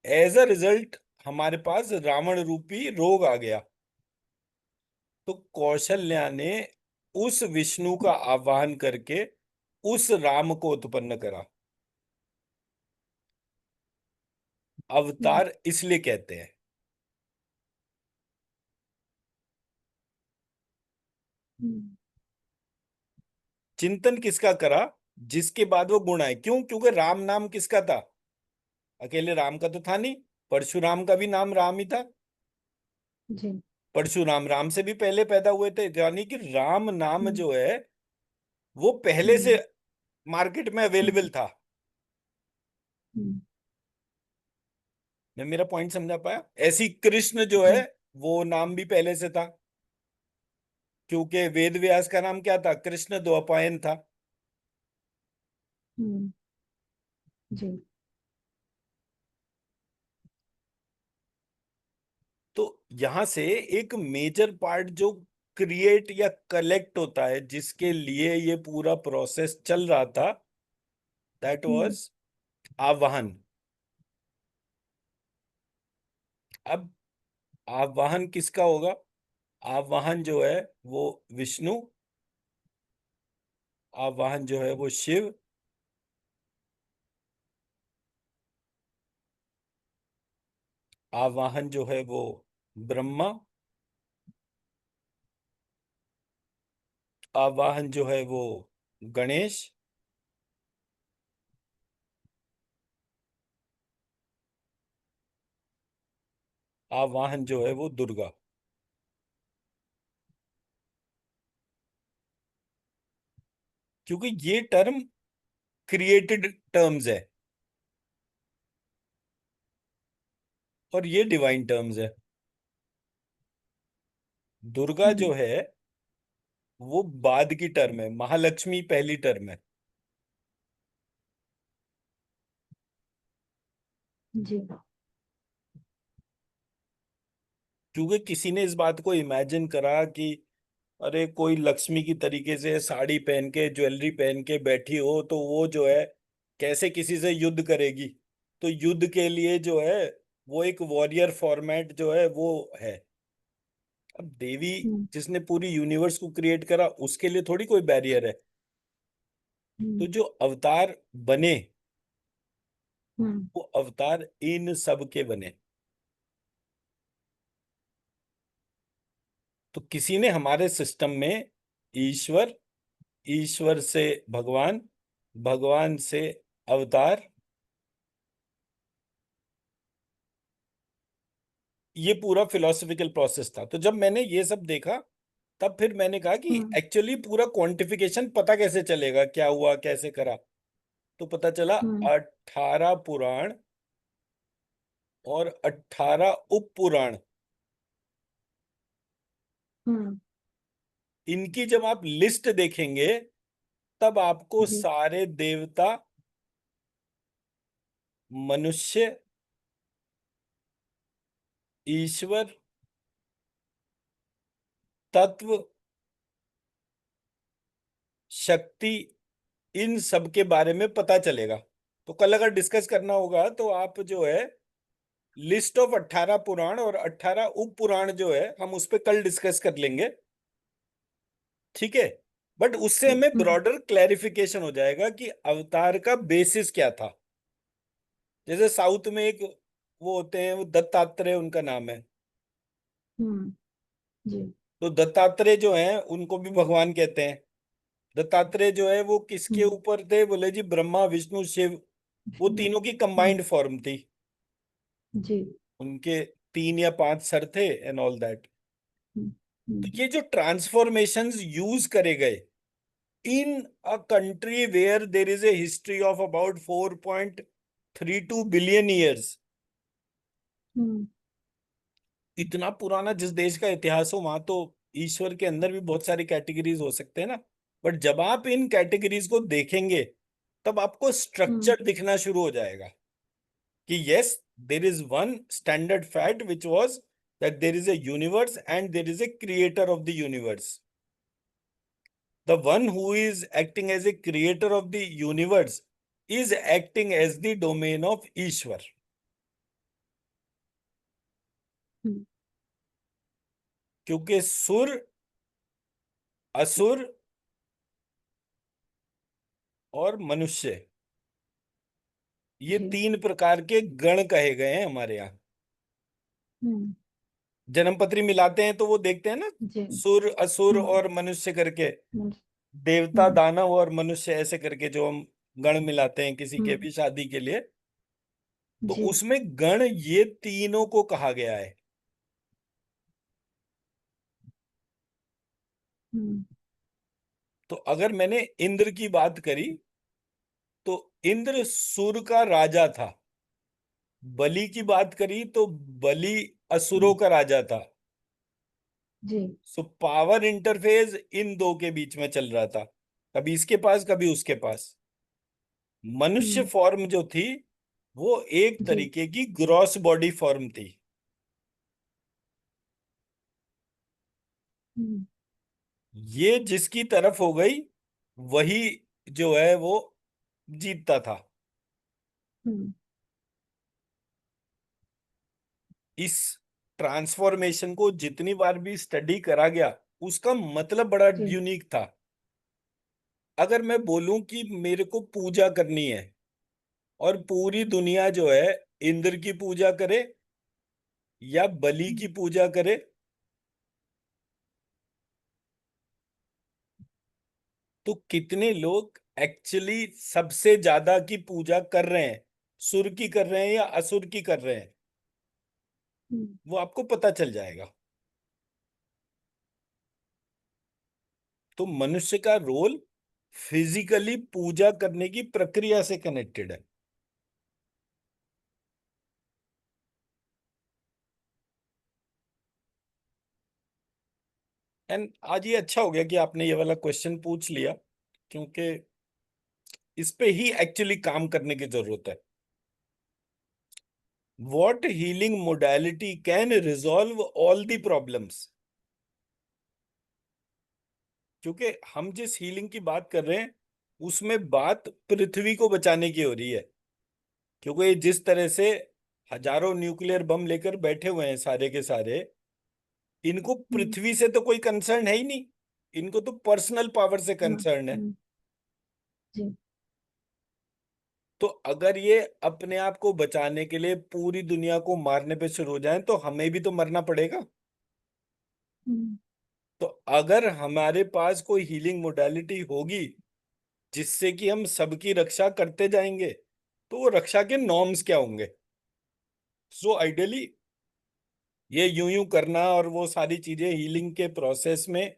एज अ रिजल्ट हमारे पास रावण रूपी रोग आ गया। तो कौशल्या ने उस विष्णु का आवाहन करके उस राम को उत्पन्न करा। हम्म, अवतार इसलिए कहते हैं। हम्म, चिंतन किसका करा? जिसके बाद वो गुण आए। क्यों? क्योंकि राम नाम किसका था? अकेले राम का तो था नहीं। परशुराम का भी नाम राम ही था। जी। परशुराम राम से भी पहले पैदा हुए थे, यानी कि राम नाम हम्म, जो है वो पहले से हम्म, मार्केट में हम्म, अवेलेबल था। हम्म, मैं मेरा पॉइंट समझा पाया? ऐसी कृष्ण जो है जी। वो नाम भी पहले से था, क्योंकि वेद व्यास का नाम क्या था? कृष्ण द्वैपायन था। हम्म, जी। तो यहां से एक मेजर पार्ट जो क्रिएट या कलेक्ट होता है, जिसके लिए ये पूरा प्रोसेस चल रहा था, दैट हम्म, वाज आवाहन। अब आवाहन किसका होगा? आवाहन जो है वो विष्णु, आवाहन जो है वो शिव, आवाहन जो है वो ब्रह्मा, आवाहन जो है वो गणेश, आवाहन जो है वो दुर्गा। क्योंकि ये टर्म क्रिएटेड टर्म्स है और ये डिवाइन टर्म्स है। दुर्गा जो हम्म, है वो बाद की टर्म है, महालक्ष्मी पहली टर्म है। जी। क्योंकि किसी ने इस बात को इमेजिन करा कि अरे कोई लक्ष्मी की तरीके से साड़ी पहन के ज्वेलरी पहन के बैठी हो, तो वो जो है कैसे किसी से युद्ध करेगी। तो युद्ध के लिए जो है वो एक वॉरियर फॉर्मेट जो है वो है। अब देवी हम्म, जिसने पूरी यूनिवर्स को क्रिएट करा उसके लिए थोड़ी कोई बैरियर है। तो हम्म, जो अवतार बने हम्म वो अवतार इन सब के बने। तो किसी ने हमारे सिस्टम में ईश्वर, ईश्वर से भगवान, भगवान से अवतार, ये पूरा फिलोसफिकल प्रोसेस था। तो जब मैंने ये सब देखा, तब फिर मैंने कहा कि हम्म एक्चुअली पूरा क्वांटिफिकेशन पता कैसे चलेगा, क्या हुआ कैसे करा। तो पता चला हम्म 18 पुराण और 18 उप पुराण, हम्म इनकी जब आप लिस्ट देखेंगे तब आपको जी सारे देवता, मनुष्य, ईश्वर, तत्व, शक्ति, इन सब के बारे में पता चलेगा। तो कल अगर डिस्कस करना होगा तो आप जो है लिस्ट ऑफ 18 पुराण और 18 उप पुराण जो है हम उस पर कल डिस्कस कर लेंगे, ठीक है। बट उससे हमें हम्म ब्रॉडर क्लैरिफिकेशन हो जाएगा कि अवतार का बेसिस क्या था। जैसे साउथ में एक वो होते हैं, वो दत्तात्रेय उनका नाम है। हम्म जी तो दत्तात्रेय जो हैं उनको भी भगवान कहते हैं। दत्तात्रेय जो है वो किसके हम्म ऊपर थे, बोले जी ब्रह्मा विष्णु शिव, वो विष्णु तीनों की हम्म कंबाइंड फॉर्म थी। जी उनके 3 या 5 सर थे एंड ऑल दैट। हम्म तो हम्म ये जो ट्रांसफॉर्मेशंस यूज करे गए in a country where there is a history of about 4.32 billion years, hmm इतना पुराना जिस देश का इतिहास हो, वहां तो ईश्वर के अंदर भी बहुत सारी कैटेगरीज हो सकते हैं ना। बट जब आप इन कैटेगरीज को देखेंगे तब आपको हम्म स्ट्रक्चर दिखना शुरू हो जाएगा कि yes, there is one standard fact which was that there is A universe and there is a creator of the universe. The one who is acting as a creator of the universe is acting as the domain of ईश्वर। हम्म क्योंकि सुर, असुर और मनुष्य, ये जी 3 प्रकार के गण कहे गए हैं हमारे यहाँ। हम्म जन्मपत्री मिलाते हैं तो वो देखते हैं ना, जी सुर असुर हम्म और मनुष्य करके, हम्म देवता हम्म दानव और मनुष्य ऐसे करके जो हम गण मिलाते हैं किसी के हम्म भी शादी के लिए। तो जी उसमें गण ये तीनों को कहा गया है। हम्म तो अगर मैंने इंद्र की बात करी तो इंद्र सुर का राजा था। बलि की बात करी तो बलि असुरों हम्म, का राजा था। जी सो पावर इंटरफेस इन दो के बीच में चल रहा था, कभी इसके पास कभी उसके पास। मनुष्य हम्म फॉर्म जो थी वो एक जी तरीके की ग्रॉस बॉडी फॉर्म थी। हम्म ये जिसकी तरफ हो गई वही जो है वो जीतता था। हम्म इस ट्रांसफॉर्मेशन को जितनी बार भी स्टडी करा गया उसका मतलब बड़ा जी यूनिक था। अगर मैं बोलूं कि मेरे को पूजा करनी है और पूरी दुनिया जो है इंद्र की पूजा करे या बलि की पूजा करे, तो कितने लोग एक्चुअली सबसे ज्यादा की पूजा कर रहे हैं, सुर की कर रहे हैं या असुर की कर रहे हैं, हम्म वो आपको पता चल जाएगा। तो मनुष्य का रोल फिजिकली पूजा करने की प्रक्रिया से कनेक्टेड है। एंड आज ये अच्छा हो गया कि आपने ये वाला क्वेश्चन पूछ लिया, क्योंकि इस पे ही एक्चुअली काम करने की जरूरत है। What healing modality can resolve all the problems? क्योंकि हम जिस हीलिंग की बात कर रहे हैं उसमें बात पृथ्वी को बचाने की हो रही है। क्योंकि ये जिस तरह से हजारों न्यूक्लियर बम लेकर बैठे हुए हैं सारे के सारे, इनको हम्म पृथ्वी से तो कोई कंसर्न है ही नहीं। इनको तो पर्सनल पावर से हाँ कंसर्न है। जी तो अगर ये अपने आप को बचाने के लिए पूरी दुनिया को मारने पे शुरू हो जाए तो हमें भी तो मरना पड़ेगा। हम्म, तो अगर हमारे पास कोई हीलिंग मोडालिटी होगी जिससे कि हम सबकी रक्षा करते जाएंगे, तो वो रक्षा के नॉर्म्स क्या होंगे? सो आइडियली ये यूं यूं करना और वो सारी चीजें हीलिंग के प्रोसेस में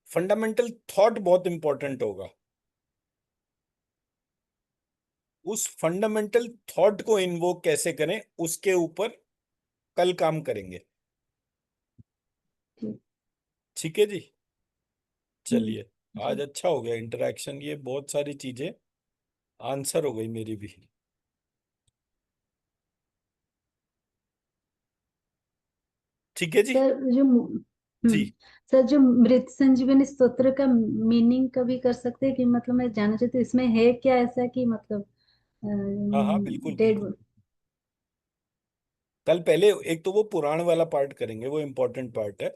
फंडामेंटल थॉट बहुत इंपॉर्टेंट होगा। उस फंडामेंटल थॉट को इन्वोक कैसे करें उसके ऊपर कल काम करेंगे। ठीक। ठीक है जी। हम्म, चलिए, आज जी। अच्छा हो गया इंटरेक्शन, ये बहुत सारी चीजें आंसर हो गई मेरी भी। ठीक है जी। सर जी। सर जो मृत संजीवनी स्तोत्र का मीनिंग कभी कर सकते हैं कि मतलब मैं जानना चाहती हूँ इसमें है क्या ऐसा कि मतलब हाँ हाँ, बिल्कुल डेड। बिल्कुल। कल पहले एक तो वो पुराण वाला पार्ट करेंगे, वो इम्पोर्टेंट पार्ट है।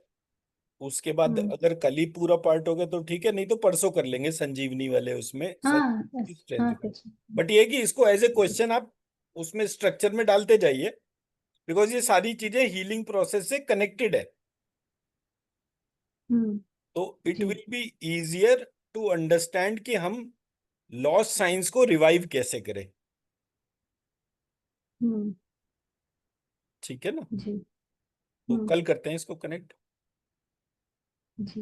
उसके बाद हम्म, अगर कल ही पूरा पार्ट हो गया तो ठीक है, नहीं तो परसों कर लेंगे संजीवनी वाले, उसमें हाँ संजीवनी की स्ट्रेंथ हाँ का। कुछ। बट ये है कि इसको एज ए क्वेश्चन आप उसमें स्ट्रक्चर में डालते जाइए, बिकॉज ये सारी चीजें हीलिंग प्रोसेस से कनेक्टेड है। हम्म, तो इट जी। Will be easier to understand कि हम लॉस्ट साइंस को रिवाइव कैसे करें। हम्म, ठीक है ना? जी। तो हम्म, कल करते हैं इसको कनेक्ट।